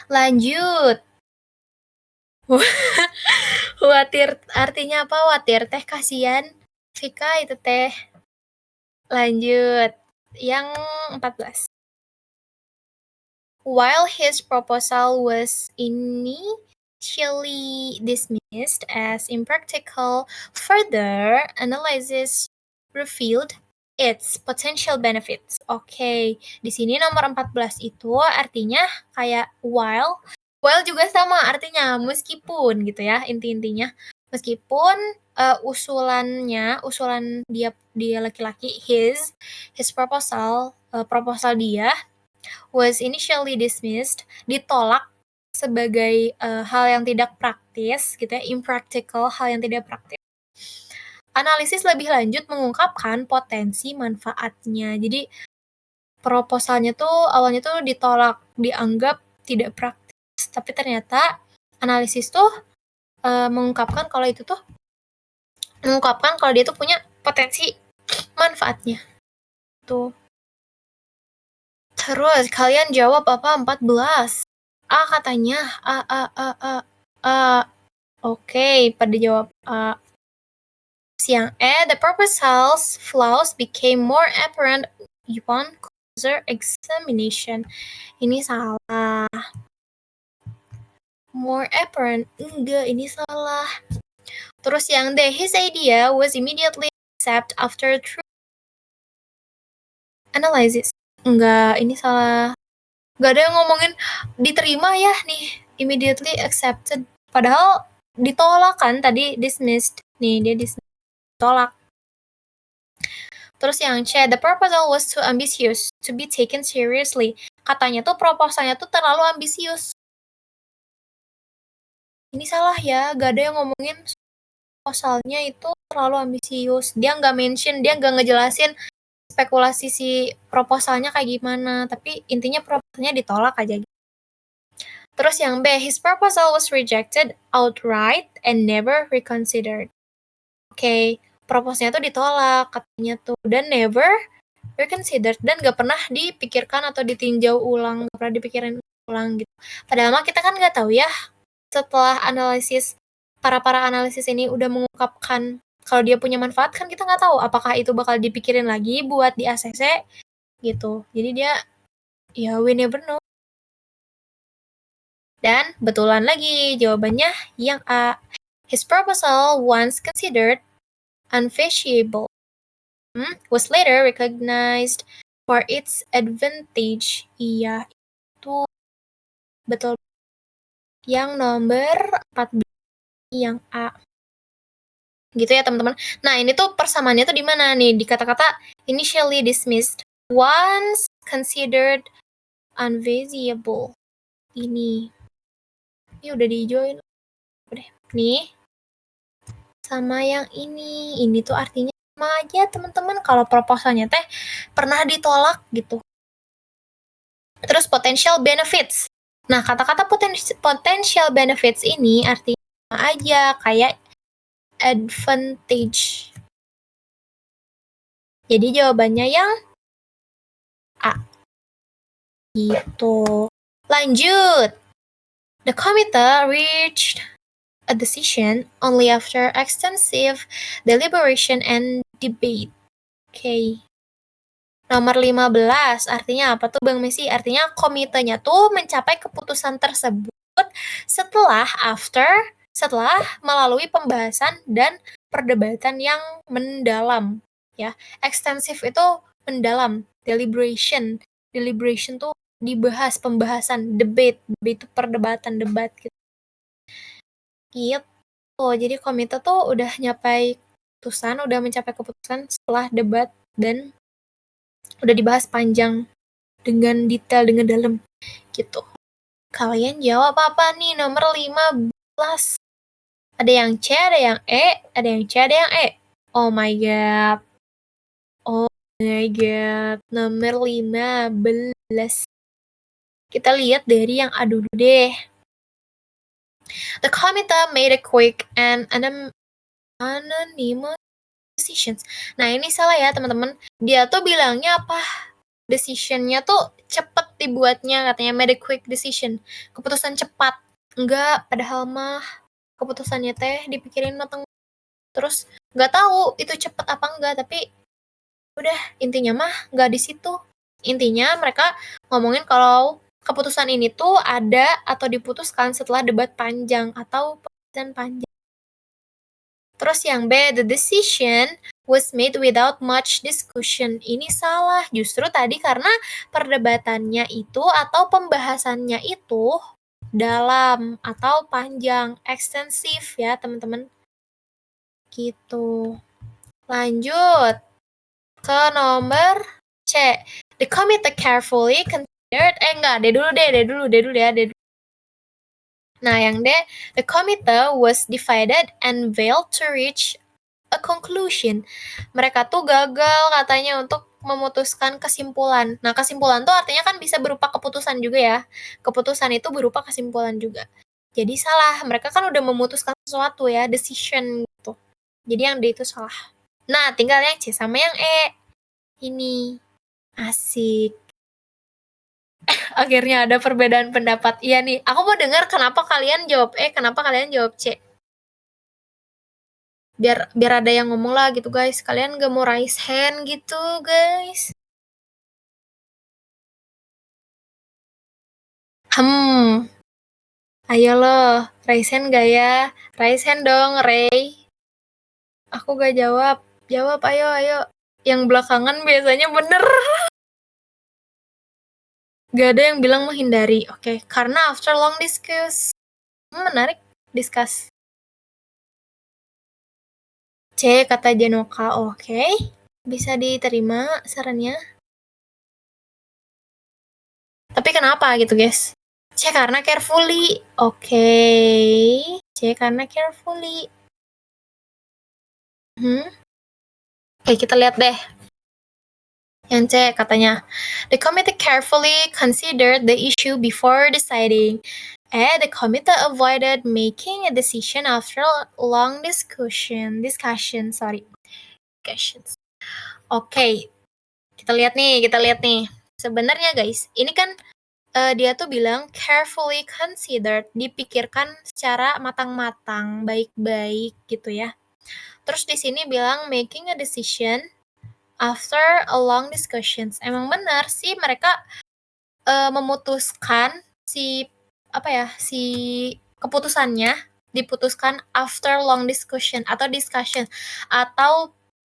Lanjut. Watir artinya apa? Watir teh kasihan. Vika itu teh. Lanjut. Yang 14. While his proposal was initially dismissed as impractical, further analysis revealed its potential benefits. Oke, di sini nomor 14 itu artinya kayak while juga sama artinya meskipun gitu ya, inti-intinya. Meskipun usulan dia laki-laki, his proposal dia was initially dismissed, ditolak sebagai hal yang tidak praktis gitu ya, impractical, hal yang tidak praktis. Analisis lebih lanjut mengungkapkan potensi manfaatnya. Jadi proposalnya tuh awalnya tuh ditolak, dianggap tidak praktis, tapi ternyata analisis tuh mengungkapkan kalau dia tuh punya potensi manfaatnya. Tuh. Terus kalian jawab apa? 14. A katanya. A. Oke, pada jawab A. Yang E, the proposal's flaws became more apparent upon closer examination. Ini salah. More apparent. Enggak, ini salah. Terus yang D, his idea was immediately accept after true analysis. Enggak, ini salah. Enggak ada yang ngomongin diterima ya nih, immediately accepted. Padahal ditolak kan tadi, dismissed. Nih, dia ditolak. Terus yang C, the proposal was too ambitious to be taken seriously. Katanya tuh proposalnya tuh terlalu ambisius. Ini salah ya, gak ada yang ngomongin proposalnya itu terlalu ambisius. Dia nggak mention, dia nggak ngejelasin spekulasi si proposalnya kayak gimana. Tapi intinya proposalnya ditolak aja. Terus yang B, his proposal was rejected outright and never reconsidered. Oke, proposalnya tuh ditolak katanya tuh, dan never reconsidered, dan gak pernah dipikirkan atau ditinjau ulang, gak pernah dipikirin ulang gitu. Padahal mah kita kan gak tahu ya, setelah analisis, para analisis ini udah mengungkapkan kalau dia punya manfaat, kan kita gak tahu apakah itu bakal dipikirin lagi buat di ACC gitu. Jadi dia, ya we never know. Dan betulan lagi jawabannya yang A. His proposal once considered unfeasible was later recognized for its advantage. Iya, itu betul. Yang nomor 14, yang A. Gitu ya teman-teman. Nah, ini tuh persamaannya tuh di mana nih? Di kata-kata initially dismissed, once considered unfeasible. Ini udah dijoin. Udah. Nih. Sama yang ini tuh artinya sama aja teman-teman, kalau proposalnya teh pernah ditolak gitu. Terus potential benefits. Nah, kata-kata potential benefits ini artinya sama aja kayak advantage. Jadi jawabannya yang A. Gitu. Lanjut. The committee reached a decision only after extensive deliberation and debate. Oke. Nomor 15, artinya apa tuh Bang Messi? Artinya komitenya tuh mencapai keputusan tersebut setelah melalui pembahasan dan perdebatan yang mendalam. Ya, ekstensif itu mendalam, deliberation tuh dibahas, pembahasan, debate itu perdebatan, debat gitu. Gitu. Jadi komite tuh udah mencapai keputusan setelah debat dan udah dibahas panjang dengan detail, dengan dalam gitu. Kalian jawab apa nih? Nomor 15. Ada yang C, ada yang E, ada yang C, ada yang E. Oh my god. Nomor 15. Kita lihat dari yang A dulu deh. The committee made a quick and anonymous decisions. Nah, ini salah ya, teman-teman. Dia tuh bilangnya apa? Decision-nya tuh cepet dibuatnya, katanya made a quick decision. Keputusan cepat. Enggak, padahal mah keputusannya teh dipikirin mateng. Terus nggak tahu itu cepet apa enggak, tapi udah, intinya mah nggak di situ. Intinya mereka ngomongin kalau keputusan ini tuh ada atau diputuskan setelah debat panjang atau pembahasan panjang. Terus yang B, the decision was made without much discussion. Ini salah. Justru tadi karena perdebatannya itu atau pembahasannya itu dalam atau panjang, ekstensif ya teman-teman. Gitu. Lanjut ke nomor C. The committee carefully considered, D dulu ya. Nah, yang D, the committee was divided and failed to reach a conclusion. Mereka tuh gagal katanya untuk memutuskan kesimpulan. Nah, kesimpulan tuh artinya kan bisa berupa keputusan juga ya. Keputusan itu berupa kesimpulan juga. Jadi salah, mereka kan udah memutuskan sesuatu ya, decision gitu. Jadi yang D itu salah. Nah, tinggal yang C sama yang E. Ini asik. Akhirnya ada perbedaan pendapat. Iya nih, aku mau dengar kenapa kalian jawab E, kenapa kalian jawab C. Biar ada yang ngomong lah gitu guys. Kalian gak mau raise hand gitu guys. Ayo loh, raise hand gak ya? Raise hand dong, Ray. Aku gak jawab. Jawab, ayo. Yang belakangan biasanya bener. Gak ada yang bilang menghindari. Oke, karena after long discuss. Menarik, discuss. C, kata Janoka. Oke, bisa diterima sarannya. Tapi kenapa gitu, guys? C, karena carefully. Oke, C, karena carefully. Oke, kita lihat deh. Yang C katanya, the committee carefully considered the issue before deciding. The committee avoided making a decision after long discussions. Oke, kita lihat nih. Sebenarnya guys, ini kan dia tuh bilang carefully considered, dipikirkan secara matang-matang, baik-baik gitu ya. Terus di sini bilang making a decision after a long discussions. Emang benar sih mereka memutuskan si keputusannya diputuskan after long discussion atau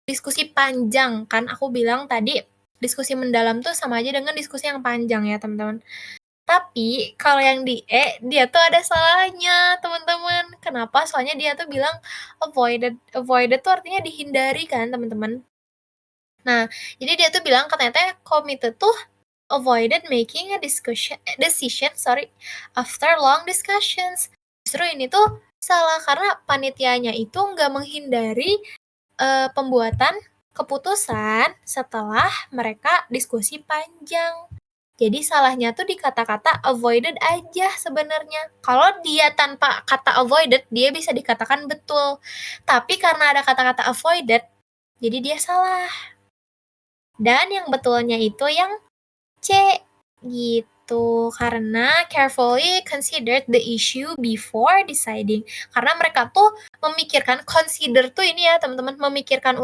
diskusi panjang. Kan aku bilang tadi diskusi mendalam tuh sama aja dengan diskusi yang panjang ya teman-teman. Tapi kalau yang di E, dia tuh ada salahnya teman-teman. Kenapa? Soalnya dia tuh bilang avoided tuh artinya dihindari kan teman-teman. Nah, jadi dia tuh bilang katanya komite tuh avoided making a decision after long discussions. Justru ini tuh salah karena panitianya itu nggak menghindari pembuatan keputusan setelah mereka diskusi panjang. Jadi salahnya tuh di kata-kata avoided aja sebenarnya. Kalau dia tanpa kata avoided, dia bisa dikatakan betul. Tapi karena ada kata-kata avoided, jadi dia salah. Dan yang betulnya itu yang C gitu, karena carefully considered the issue before deciding. Karena mereka tuh memikirkan, consider tuh ini ya teman-teman, memikirkan.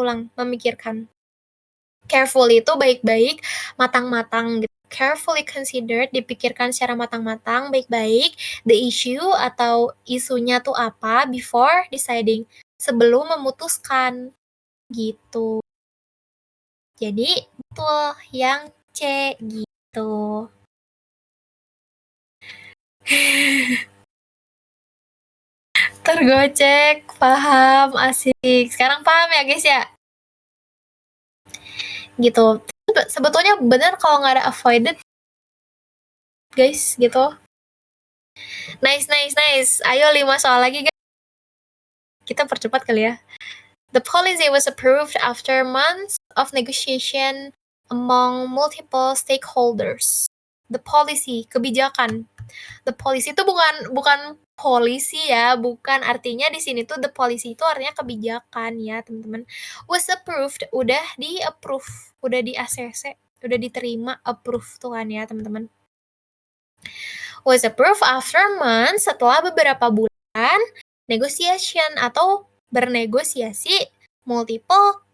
Carefully itu baik-baik, matang-matang gitu. Carefully considered, dipikirkan secara matang-matang, baik-baik, the issue atau isunya tuh apa before deciding, sebelum memutuskan gitu. Jadi betul yang C gitu. Tergocek, paham, asik. Sekarang paham ya guys ya? Gitu. Sebetulnya benar kalau nggak ada avoided, guys, gitu. Nice. Ayo 5 soal lagi guys. Kita percepat kali ya. The policy was approved after months of negotiation among multiple stakeholders. The policy, kebijakan. The policy itu bukan polisi ya, bukan, artinya di sini tuh the policy itu artinya kebijakan ya teman-teman. Was approved, udah di-approve, udah di-ACC, udah diterima, approve tuh kan ya teman-teman. Was approved after months, setelah beberapa bulan negotiation atau bernegosiasi multiple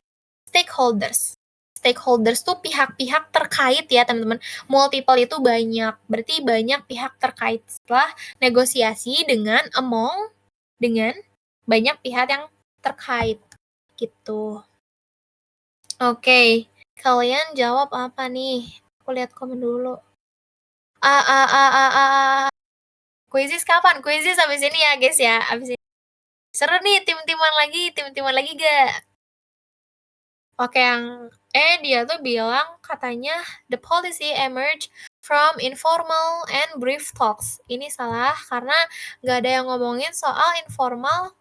stakeholders. Stakeholders tuh pihak-pihak terkait ya teman-teman. Multiple itu banyak, berarti banyak pihak terkait. Setelah negosiasi dengan banyak pihak yang terkait gitu. Oke, kalian jawab apa nih? Aku lihat komen dulu. Kuisis kapan? Kuisis abis ini ya guys ya, abis ini. Seru nih, tim-timan lagi gak? Oke, yang dia tuh bilang katanya the policy emerged from informal and brief talks. Ini salah karena nggak ada yang ngomongin soal informal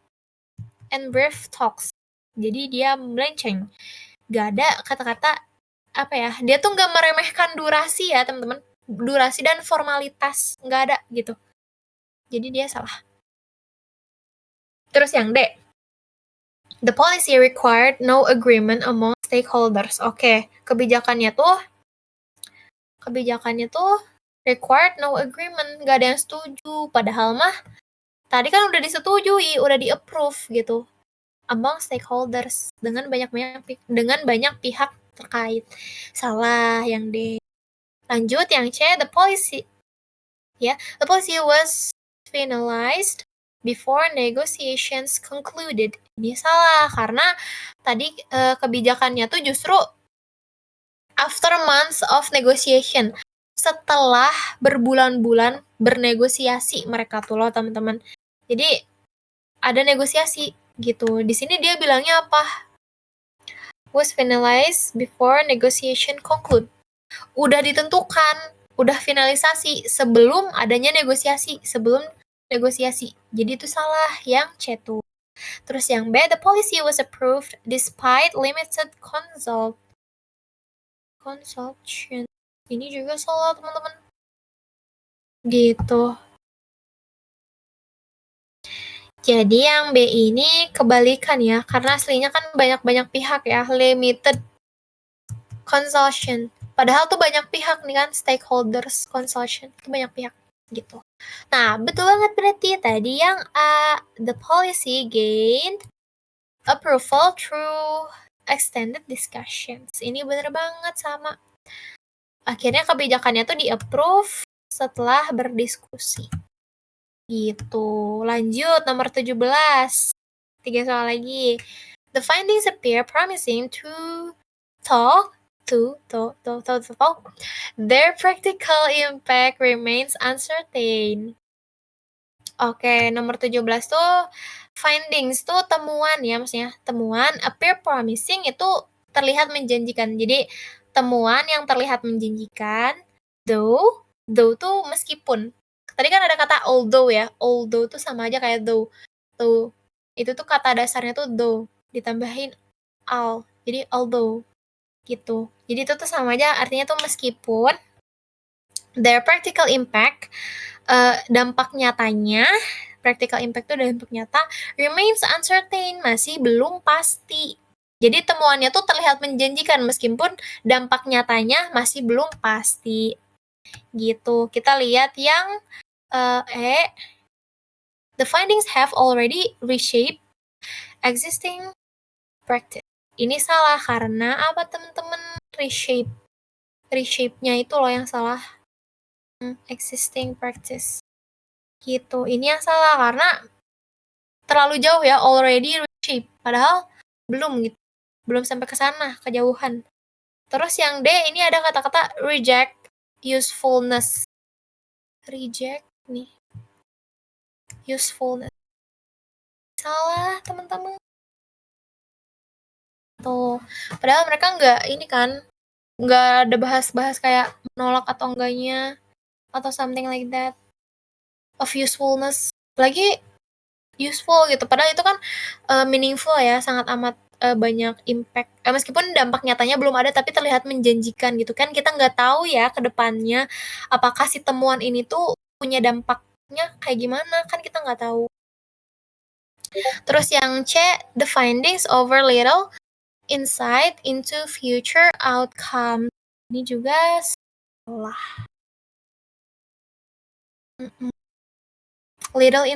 and brief talks. Jadi dia melenceng. Nggak ada kata-kata dia tuh nggak meremehkan durasi ya teman-teman. Durasi dan formalitas nggak ada gitu. Jadi dia salah. Terus yang D. The policy required no agreement among stakeholders. Oke, kebijakannya tuh required no agreement, nggak ada yang setuju. Padahal mah tadi kan udah disetujui, udah di-approve gitu among stakeholders dengan banyak pihak terkait. Salah yang D. Lanjut yang C, the policy was finalized before negotiations concluded. Ini salah karena tadi kebijakannya tuh justru after months of negotiation. Setelah berbulan-bulan bernegosiasi mereka tuh loh teman-teman. Jadi ada negosiasi gitu. Di sini dia bilangnya apa? Was finalized before negotiation conclude. Udah ditentukan, udah finalisasi sebelum adanya negosiasi, sebelum negosiasi. Jadi itu salah yang C tuh. Terus yang B, the policy was approved despite limited consultation. Ini juga salah teman-teman. Gitu. Jadi yang B ini kebalikan ya, karena aslinya kan banyak-banyak pihak ya, limited consultation. Padahal tuh banyak pihak nih kan, stakeholders consultation, itu banyak pihak gitu. Nah, betul banget berarti tadi yang A, the policy gained approval through extended discussions. Ini bener banget sama. Akhirnya kebijakannya tuh di-approve setelah berdiskusi. Gitu. Lanjut, nomor 17. 3 soal lagi. The findings appear promising to their practical impact remains uncertain. Oke, nomor 17 tuh findings tuh temuan ya, maksudnya temuan appear promising itu terlihat menjanjikan. Jadi temuan yang terlihat menjanjikan, though tuh meskipun. Tadi kan ada kata although ya, although tuh sama aja kayak though. Tuh, itu tuh kata dasarnya tuh though, ditambahin al. Jadi although gitu. Jadi itu tuh sama aja artinya tuh meskipun their practical impact, dampak nyatanya, practical impact itu dampak nyata, remains uncertain, masih belum pasti. Jadi temuannya tuh terlihat menjanjikan meskipun dampak nyatanya masih belum pasti. Gitu. Kita lihat yang the findings have already reshaped existing practice. Ini salah karena apa teman-teman? Reshape-nya itu loh yang salah. Existing practice. Gitu. Ini yang salah karena terlalu jauh ya, already reshape. Padahal belum gitu. Belum sampai ke sana, kejauhan. Terus yang D ini ada kata-kata reject usefulness. Reject nih. Usefulness. Salah, teman-teman. Tuh. Padahal mereka nggak ada bahas-bahas kayak menolak atau enggaknya atau something like that of usefulness. Lagi useful gitu. Padahal itu kan meaningful ya, sangat amat banyak impact. Meskipun dampak nyatanya belum ada, tapi terlihat menjanjikan gitu kan. Kita nggak tahu ya ke depannya apakah si temuan ini tuh punya dampaknya kayak gimana, kan kita nggak tahu. Terus yang C, the findings over little insight into future outcome. Ini juga salah. Little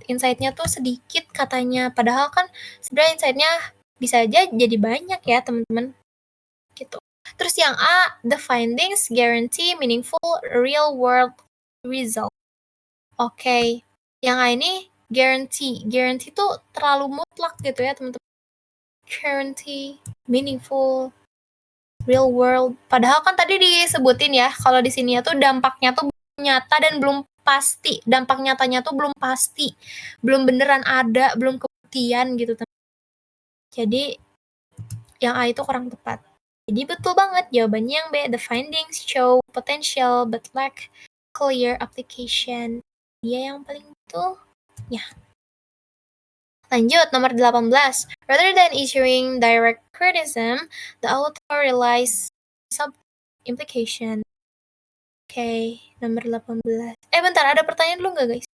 insight-nya tuh sedikit katanya. Padahal kan sebenarnya insight-nya bisa aja jadi banyak ya teman-teman. Gitu. Terus yang A, the findings guarantee meaningful real world result. Oke. Yang A ini guarantee. Guarantee tuh terlalu mutlak gitu ya teman-teman. Guarantee meaningful real world. Padahal kan tadi disebutin ya, kalau di sini tuh dampaknya tuh nyata dan belum pasti. Dampak nyatanya tuh belum pasti. Belum beneran ada, belum kebuktian gitu. Jadi yang A itu kurang tepat. Jadi betul banget jawabannya yang B. The findings show potential but lack clear application. Dia yang paling betul. Ya. Lanjut, nomor 18. Rather than issuing direct criticism, the author relies sub-implication. Oke, nomor 18. Bentar, ada pertanyaan dulu nggak guys?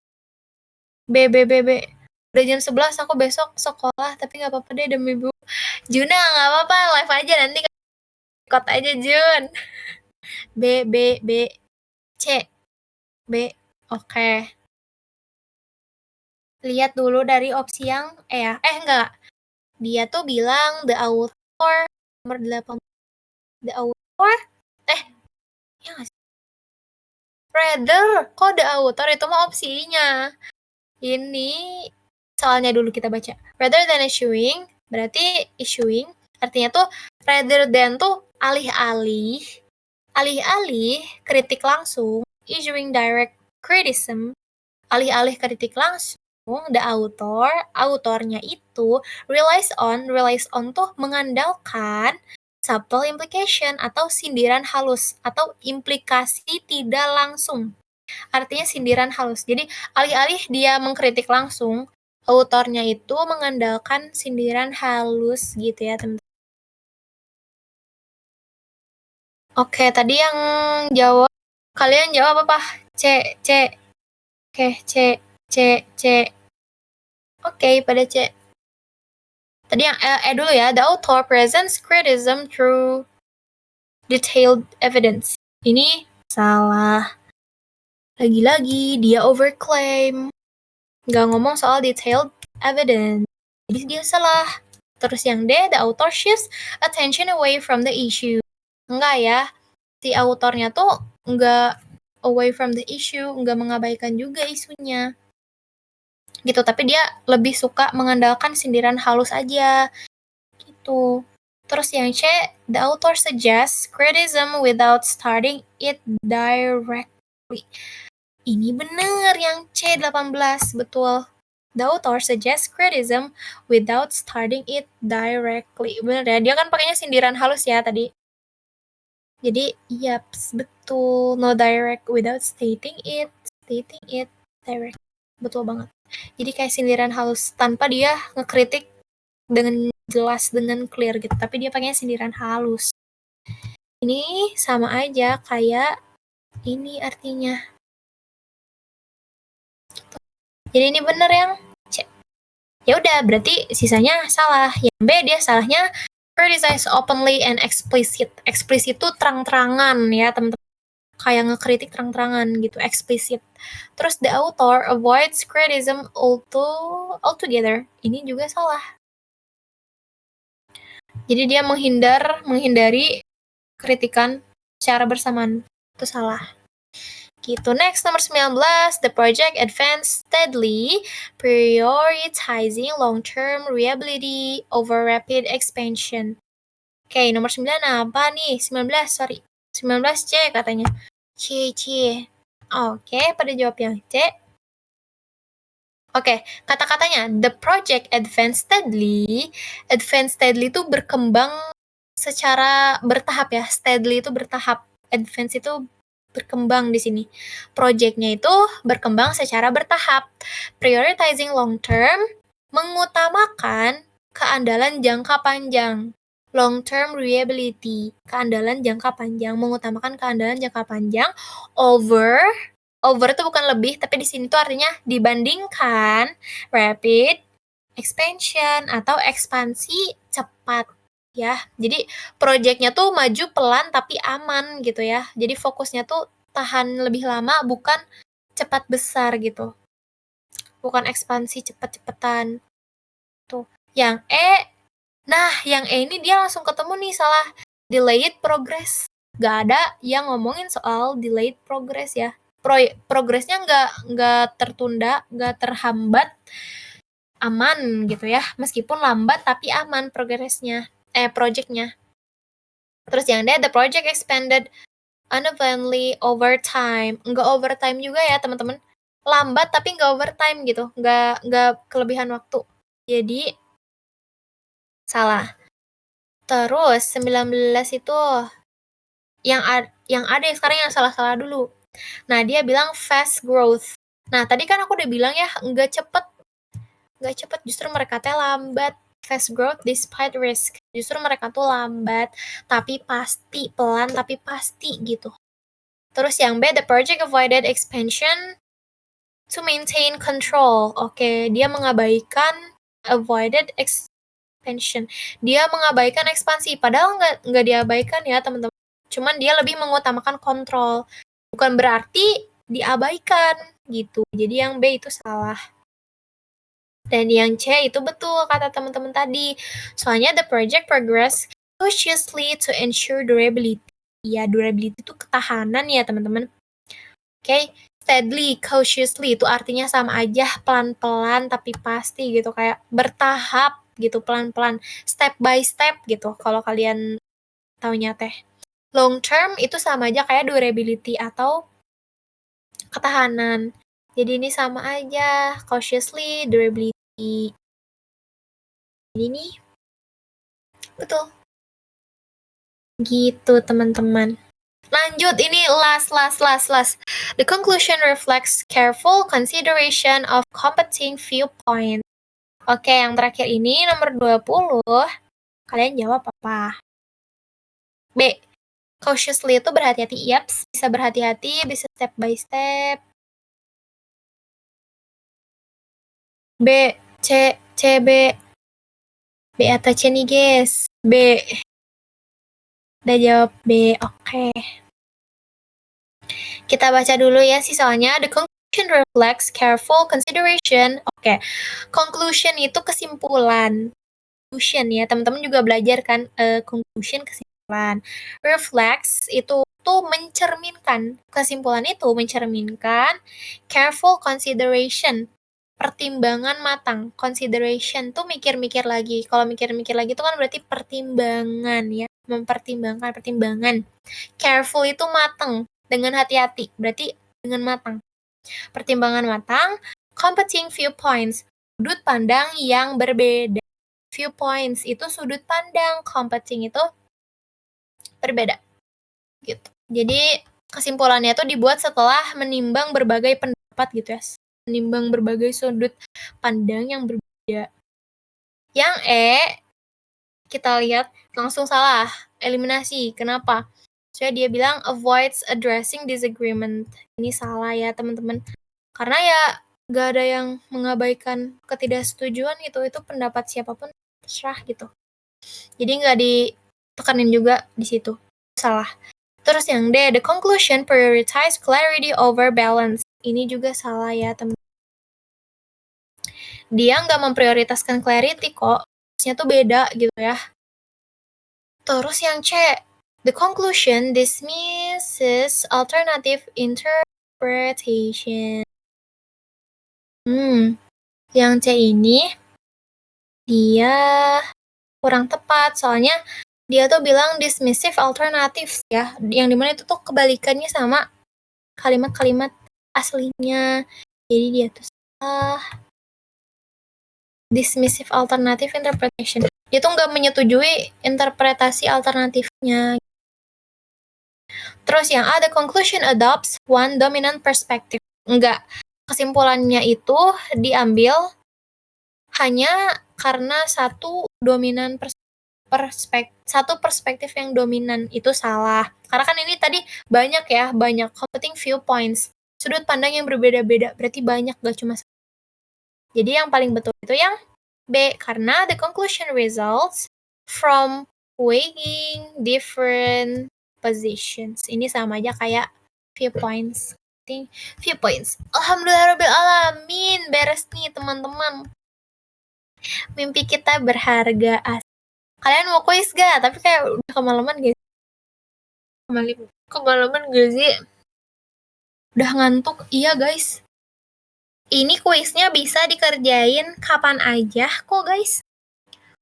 B. Udah jam 11, aku besok sekolah, tapi nggak apa-apa deh demi Bu. Juna, nggak apa-apa, live aja nanti. Ikut aja Jun. B. C. B. Oke. Lihat dulu dari opsi yang enggak. Dia tuh bilang the author nomor 8. The author? Ya nggak sih? Rather, kok the author itu mah opsinya. Ini soalnya dulu kita baca. Rather than issuing, berarti issuing artinya tuh rather than tuh alih-alih kritik langsung, issuing direct criticism, alih-alih kritik langsung, the autornya itu relies on tuh mengandalkan subtle implication atau sindiran halus atau implikasi tidak langsung. Artinya sindiran halus. Jadi alih-alih dia mengkritik langsung, autornya itu mengandalkan sindiran halus gitu ya, teman-teman. Oke, tadi yang jawab, kalian jawab apa? C. Oke, C. Oke, pada C. Tadi yang dulu ya, the author presents criticism through detailed evidence. Ini salah. Lagi-lagi dia overclaim. Nggak ngomong soal detailed evidence. Jadi dia salah. Terus yang D, the author shifts attention away from the issue. Enggak ya, si autornya tuh nggak away from the issue, nggak mengabaikan juga isunya. Gitu, tapi dia lebih suka mengandalkan sindiran halus aja. Gitu. Terus yang C, the author suggests criticism without starting it directly. Ini bener yang C18, betul. The author suggests criticism without starting it directly. Bener ya, dia kan pakainya sindiran halus ya tadi. Jadi, yaps, betul. No direct without stating it direct. Betul banget. Jadi kayak sindiran halus tanpa dia ngekritik dengan jelas, dengan clear gitu. Tapi dia pakainya sindiran halus. Ini sama aja kayak ini artinya. Jadi ini bener yang C. Ya udah, berarti sisanya salah. Yang B dia salahnya criticize openly and explicit. Explicit itu terang-terangan ya, teman-teman. Kayak ngekritik terang-terangan gitu, explicit. Terus the author avoids criticism altogether. Ini juga salah. Jadi dia menghindari kritikan secara bersamaan. Itu salah. Gitu. Next, nomor 19, the project advanced steadily, prioritizing long-term reliability over rapid expansion. Oke, nomor 9 apa nih? 19 C katanya. C. Oke, pada jawab yang C. Oke, kata-katanya, the project advanced steadily. Advanced steadily itu berkembang secara bertahap ya. Steadily itu bertahap. Advance itu berkembang di sini. Project-nya itu berkembang secara bertahap. Prioritizing long term, mengutamakan keandalan jangka panjang. Long term reliability, keandalan jangka panjang, mengutamakan keandalan jangka panjang over itu bukan lebih, tapi di sini tuh artinya dibandingkan rapid expansion atau ekspansi cepat ya. Jadi project-nya tuh maju pelan tapi aman gitu ya. Jadi fokusnya tuh tahan lebih lama, bukan cepat besar gitu. Bukan ekspansi cepet-cepetan. Tuh. Yang E, yang E ini dia langsung ketemu nih salah. Delayed progress. Gak ada yang ngomongin soal delayed progress ya. Progresnya nggak tertunda, nggak terhambat, aman gitu ya. Meskipun lambat tapi aman progresnya, projectnya. Terus yang D, the project expanded unevenly over time. Nggak overtime juga ya teman-teman. Lambat tapi nggak overtime gitu, nggak kelebihan waktu. Jadi salah. Terus 19 itu yang ada sekarang yang salah-salah dulu. Nah, dia bilang fast growth. Nah, tadi kan aku udah bilang ya, nggak cepet, justru mereka teh lambat. Fast growth despite risk. Justru mereka tuh lambat, tapi pasti, pelan tapi pasti gitu. Terus yang B, the project avoided expansion to maintain control. Oke, dia mengabaikan avoided expansion. Dia mengabaikan ekspansi, padahal nggak diabaikan ya teman-teman. Cuman dia lebih mengutamakan kontrol. Bukan berarti diabaikan gitu. Jadi yang B itu salah. Dan yang C itu betul kata teman-teman tadi. Soalnya the project progress cautiously to ensure durability. Ya, durability itu ketahanan ya teman-teman. Oke, Steadily, cautiously itu artinya sama aja, pelan-pelan tapi pasti gitu, kayak bertahap gitu, pelan-pelan, step by step gitu kalau kalian taunya teh. Long term itu sama aja kayak durability atau ketahanan. Jadi ini sama aja, cautiously, durability. Jadi ini betul. Gitu teman-teman. Lanjut, ini last. The conclusion reflects careful consideration of competing viewpoint. Oke, yang terakhir ini nomor 20. Kalian jawab apa? B. Cautiously itu berhati-hati. Yaps, bisa berhati-hati, bisa step by step. B. B. B atau C nih guys? B. Udah jawab B, oke. Kita baca dulu ya sisanya. The conclusion reflects careful consideration. Oke, conclusion itu kesimpulan. Conclusion ya, teman-teman juga belajar kan, conclusion kesimpulan. Reflects itu tuh mencerminkan. Kesimpulan itu mencerminkan careful consideration. Pertimbangan matang. Consideration tuh mikir-mikir lagi. Kalau mikir-mikir lagi itu kan berarti pertimbangan ya. Mempertimbangkan, pertimbangan. Careful itu matang, dengan hati-hati. Berarti dengan matang. Pertimbangan matang. Competing viewpoints. Sudut pandang yang berbeda. Viewpoints itu sudut pandang. Competing itu berbeda. Gitu. Jadi kesimpulannya itu dibuat setelah menimbang berbagai pendapat gitu ya. Menimbang berbagai sudut pandang yang berbeda. Yang E, kita lihat langsung salah. Eliminasi. Kenapa? Soalnya dia bilang avoids addressing disagreement. Ini salah ya teman-teman. Karena ya gak ada yang mengabaikan ketidaksetujuan gitu. Itu pendapat siapapun terserah gitu. Jadi gak ditekanin juga di situ. Salah. Terus yang D, the conclusion prioritize clarity over balance. Ini juga salah ya teman. Dia nggak memprioritaskan clarity kok. Harusnya tuh beda gitu ya. Terus yang C, the conclusion dismisses alternative interpretation. Yang C ini dia kurang tepat, soalnya dia tuh bilang dismissive alternatives ya, yang dimana itu tuh kebalikannya sama kalimat-kalimat aslinya. Jadi dia tuh salah. Dismissive alternative interpretation. Dia tuh nggak menyetujui interpretasi alternatifnya. Terus yang A, the conclusion adopts one dominant perspective. Enggak. Kesimpulannya itu diambil hanya karena satu dominan satu perspektif yang dominan. Itu salah. Karena kan ini tadi banyak ya, banyak competing viewpoints. Sudut pandang yang berbeda-beda. Berarti banyak, gak cuma satu. Jadi yang paling betul itu yang B, karena the conclusion results from weighing different positions. Ini sama aja kayak viewpoints. Alhamdulillahirrahmanirrahim. Beres nih teman-teman. Mimpi kita berharga. Kalian mau kuis gak? Tapi kayak udah kemalaman gak? Kemalaman gak sih? Udah ngantuk? Iya guys. Ini kuisnya bisa dikerjain kapan aja kok guys.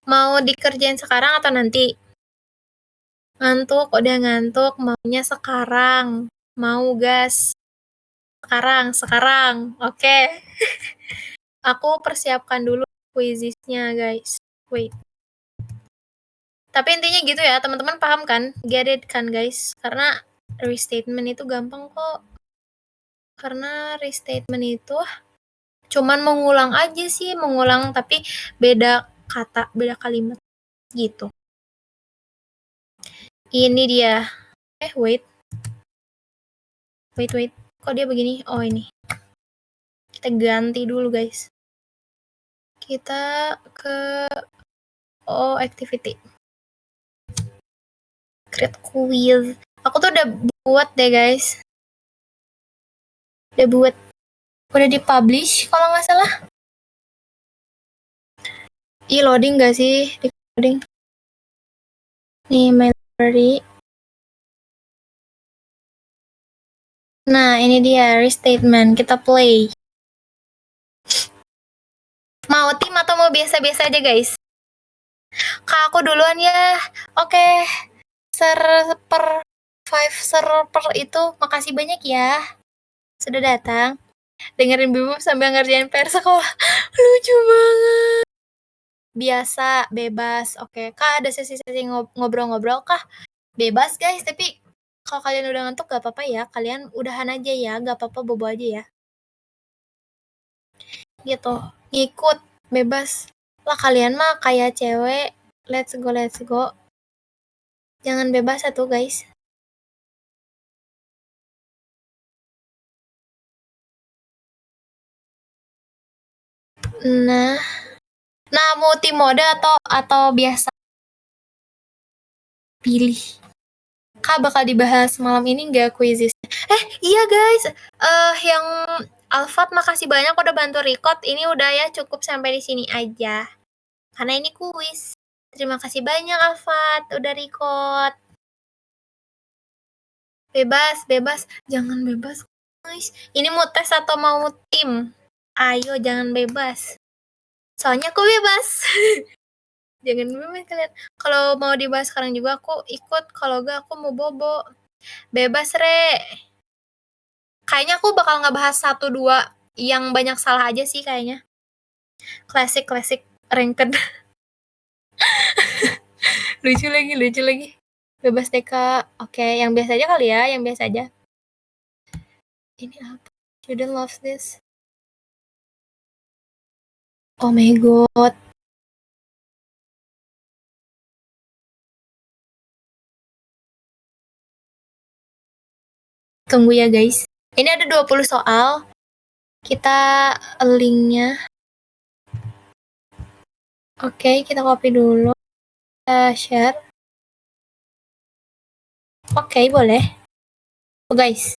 Mau dikerjain sekarang atau nanti? Ngantuk, udah ngantuk, maunya sekarang. Mau gas? Sekarang. Oke. Aku persiapkan dulu quizisnya guys. Wait. Tapi intinya gitu ya, teman-teman paham kan? Get it kan guys? Karena restatement itu gampang kok. Karena restatement itu cuman mengulang aja sih, tapi beda kata, beda kalimat gitu. Ini dia. Wait. Kok dia begini? Oh ini. Kita ganti dulu guys. Kita ke activity. Create quiz. Aku tuh udah buat deh guys. Udah dipublish kalau nggak salah. Loading nggak sih? Loading. Nih my library. Nah, ini dia restatement. Kita play. Mau tim atau mau biasa-biasa aja, guys? Kak, aku duluan ya. Oke. Server 5 server itu makasih banyak ya. Sudah datang. Dengerin Bibu sambil ngerjain PR sekolah. Lucu banget. Biasa, bebas. Oke, Kak ada sesi-sesi ngobrol-ngobrol kah? Bebas, guys. Tapi kalau kalian udah ngantuk gak apa-apa ya. Kalian udahan aja ya. Gak apa-apa, bobo aja ya. Gitu. Ngikut. Bebas. Lah kalian mah kayak cewek. Let's go, let's go. Jangan bebas satu, guys. Nah, multi mode atau biasa? Pilih. Kak bakal dibahas malam ini nggak quizisnya? Iya guys, yang Alfat makasih banyak udah bantu record. Ini udah ya cukup sampai di sini aja. Karena ini kuis. Terima kasih banyak Alfat udah record. Bebas. Jangan bebas guys. Ini mau tes atau mau tim? Ayo jangan bebas. Soalnya aku bebas. Jangan bebas kalian. Kalau mau dibahas sekarang juga aku ikut. Kalau gak aku mau bobo. Bebas re. Kayaknya aku bakal ngebahas 1-2 yang banyak salah aja sih kayaknya. Klasik ranked. lucu lagi. Bebas deh Kak. Oke, yang biasa aja kali ya, yang biasa aja. Ini apa? Student loves this. Oh my god. Tunggu ya guys. Ini ada 20 soal. Kita linknya. Oke, kita copy dulu. Kita share. Oke, boleh. Oh guys.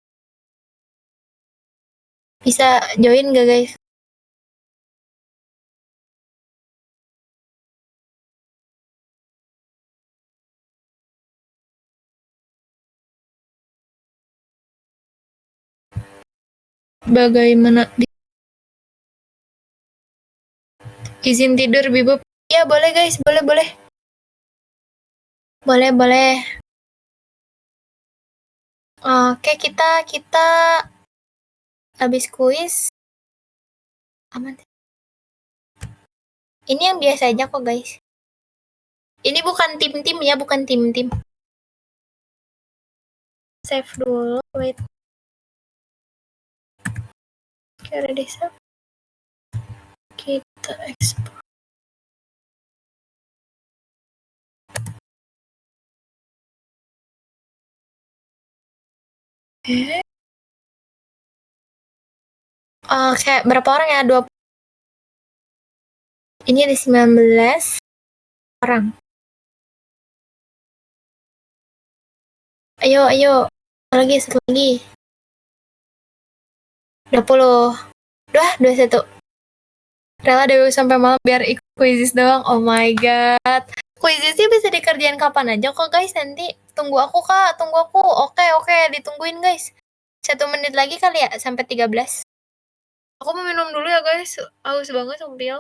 Bisa join gak guys? Bagaimana izin tidur Bibu? Ya boleh guys, boleh. Boleh. Oke, kita habis kuis. Aman. Ini yang biasa aja kok guys. Ini bukan tim-tim ya, bukan tim-tim. Save dulu, wait. Oke, udah di save. Kita export. Oke, berapa orang ya? 20. Ini ada 19 orang. Ayo. Satu lagi. 20. Udah, 21. Rela Dewi sampai malam biar ikut quizzes doang. Oh my god. Quizesnya bisa dikerjain kapan aja kok guys. Nanti tunggu aku Kak, tunggu aku. Oke, ditungguin guys. 1 menit lagi kali ya, sampai 13. Aku mau minum dulu ya guys. Haus banget sumpil.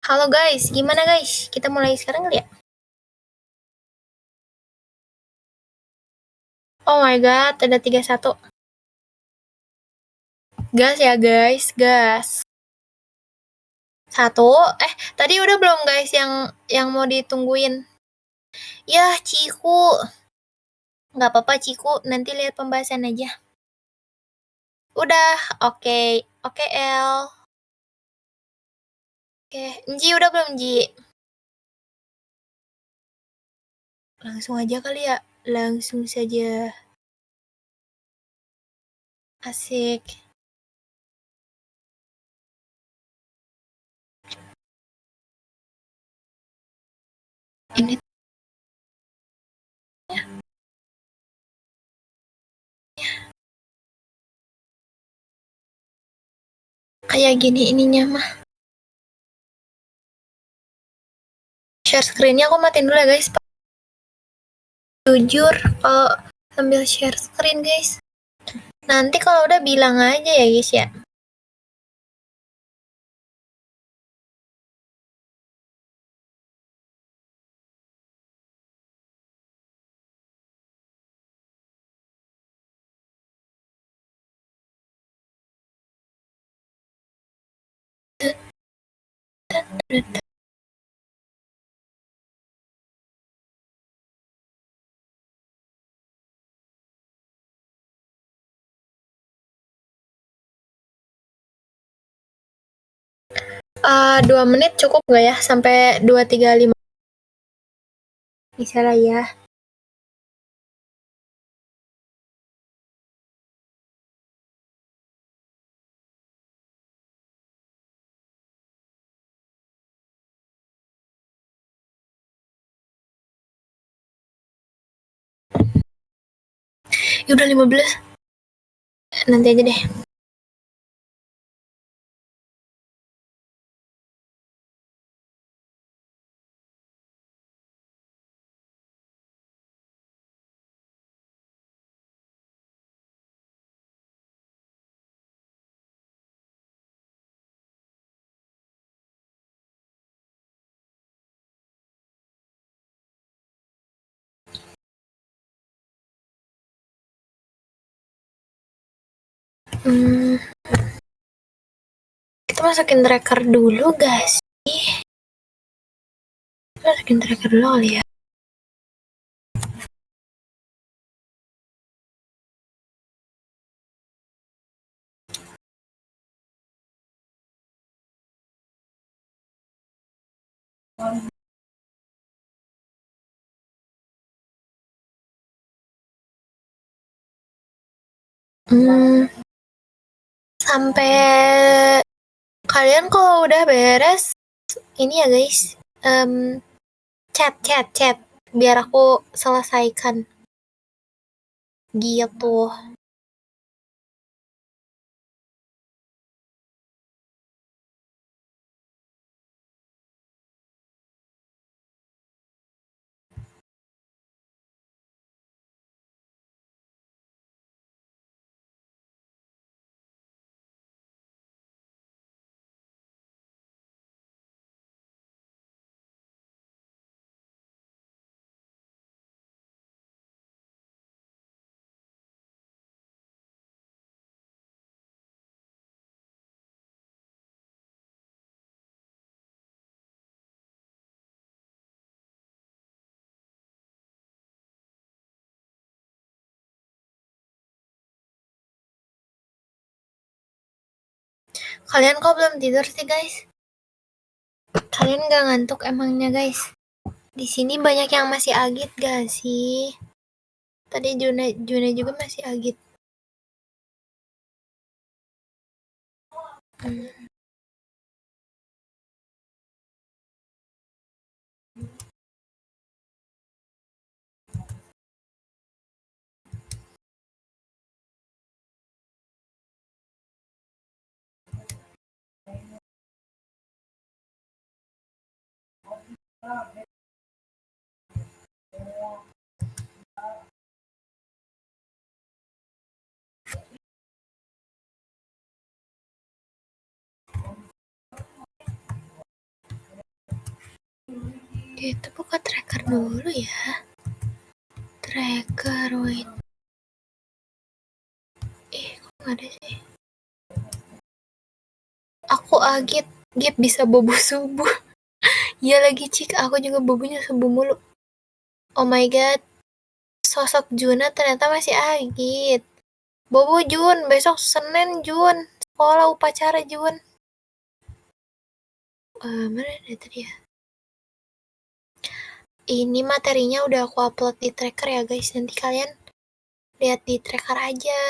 Halo guys, gimana guys? Kita mulai sekarang kali ya? Oh my god, ada 31. Gas ya guys, gas. 1. Tadi udah belum guys yang mau ditungguin? Yah, Ciku. Nggak apa-apa Ciku, nanti lihat pembahasan aja. Udah, oke. Oke, El. Oke, Nji udah belum Nji? Langsung aja kali ya? Langsung saja. Asik. Ini kayak gini ininya mah. Share screen-nya aku matiin dulu ya guys. Jujur kalau sambil share screen guys. Nanti kalau udah bilang aja ya guys ya. Uh, 2 menit cukup nggak ya? Sampai 2.35 bisa lah ya. Ya udah 15. Nanti aja deh. Kita masukin tracker dulu guys. Kita masukin tracker dulu kali ya. Sampai kalian kalau udah beres ini ya guys, chat biar aku selesaikan gitu. Kalian kok belum tidur sih guys? Kalian gak ngantuk emangnya guys? Di sini banyak yang masih agit gak sih? Tadi Juna juga masih agit. Kita buka tracker dulu ya. Tracker, wait. Kok gak ada sih? Aku agit, Gip bisa bobo subuh. Iya lagi Cik, aku juga bobonya subuh mulu. Oh my god, sosok Juna ternyata masih agit. Bobo Jun, besok Senin Jun, sekolah upacara Jun. Mana ada tadi ya? Ini materinya udah aku upload di tracker ya guys, nanti kalian lihat di tracker aja.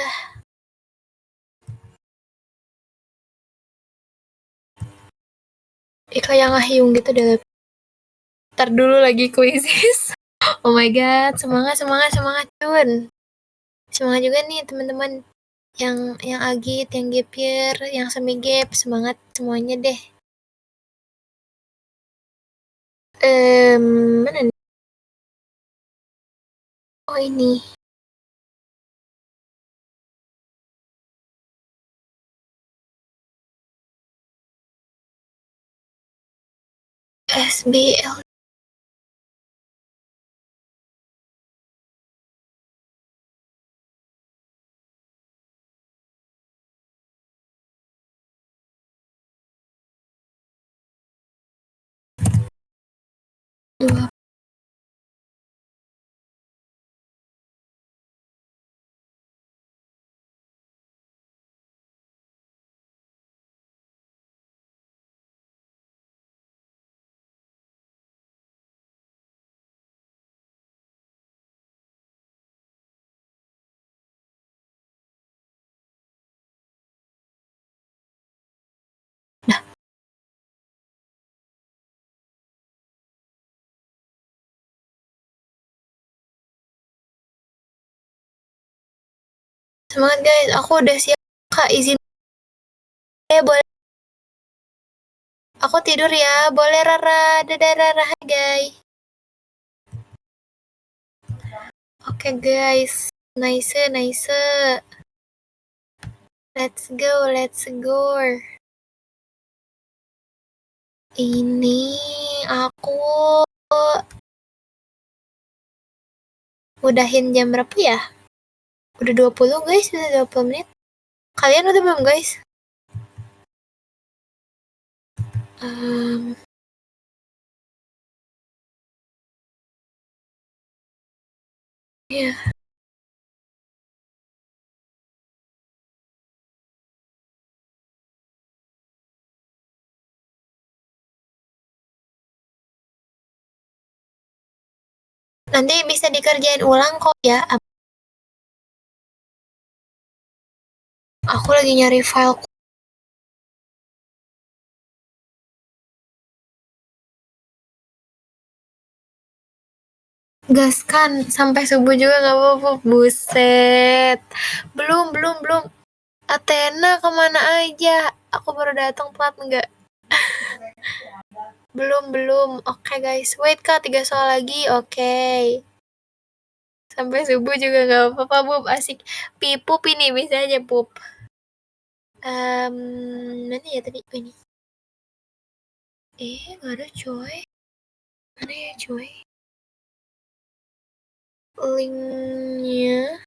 Kayak ngahyung gitu deh. Ntar dulu lagi kuisis. Oh my god, semangat Cun. Semangat juga nih teman-teman yang agit, yang gap year, yang semi gap, semangat semuanya deh. Mana nih? Oh ini. SBL. Dua. Semangat guys, aku udah siap. Kak izin boleh. Aku tidur ya, boleh Rara. Dadah Rara, hai guys. Oke guys, nice. Let's go. Ini aku udahin jam berapa ya? Udah 20 guys, udah 20 menit. Kalian udah belum guys? Iya. Nanti bisa dikerjain ulang kok ya. Aku lagi nyari file. Gaskan sampai subuh juga nggak apa-apa. Buset. Belum. Athena kemana aja? Aku baru datang telat nggak? Belum. Oke guys, wait Kak, 3 soal lagi. Oke. Sampai subuh juga nggak apa-apa, Pup. Asik. Pup ini bisa aja, Pup. Mana ya tadi ini? Nggak ada coy. Mana ya coy? Linknya.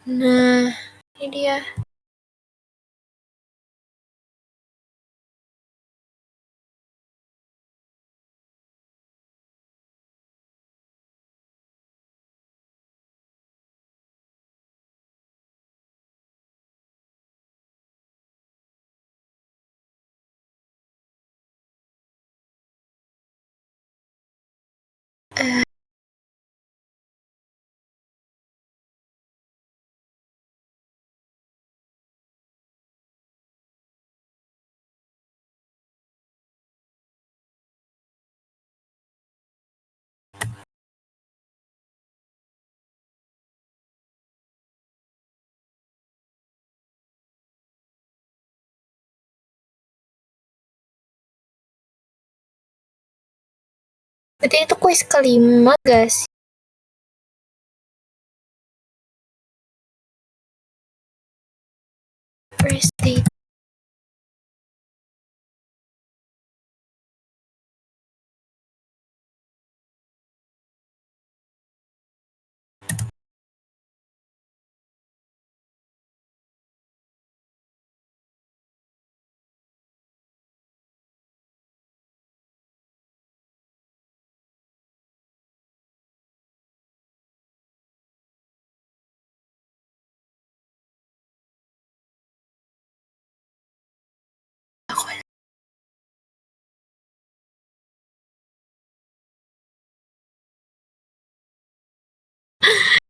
Nah, ini dia. Berarti itu kuis kelima, guys. First date.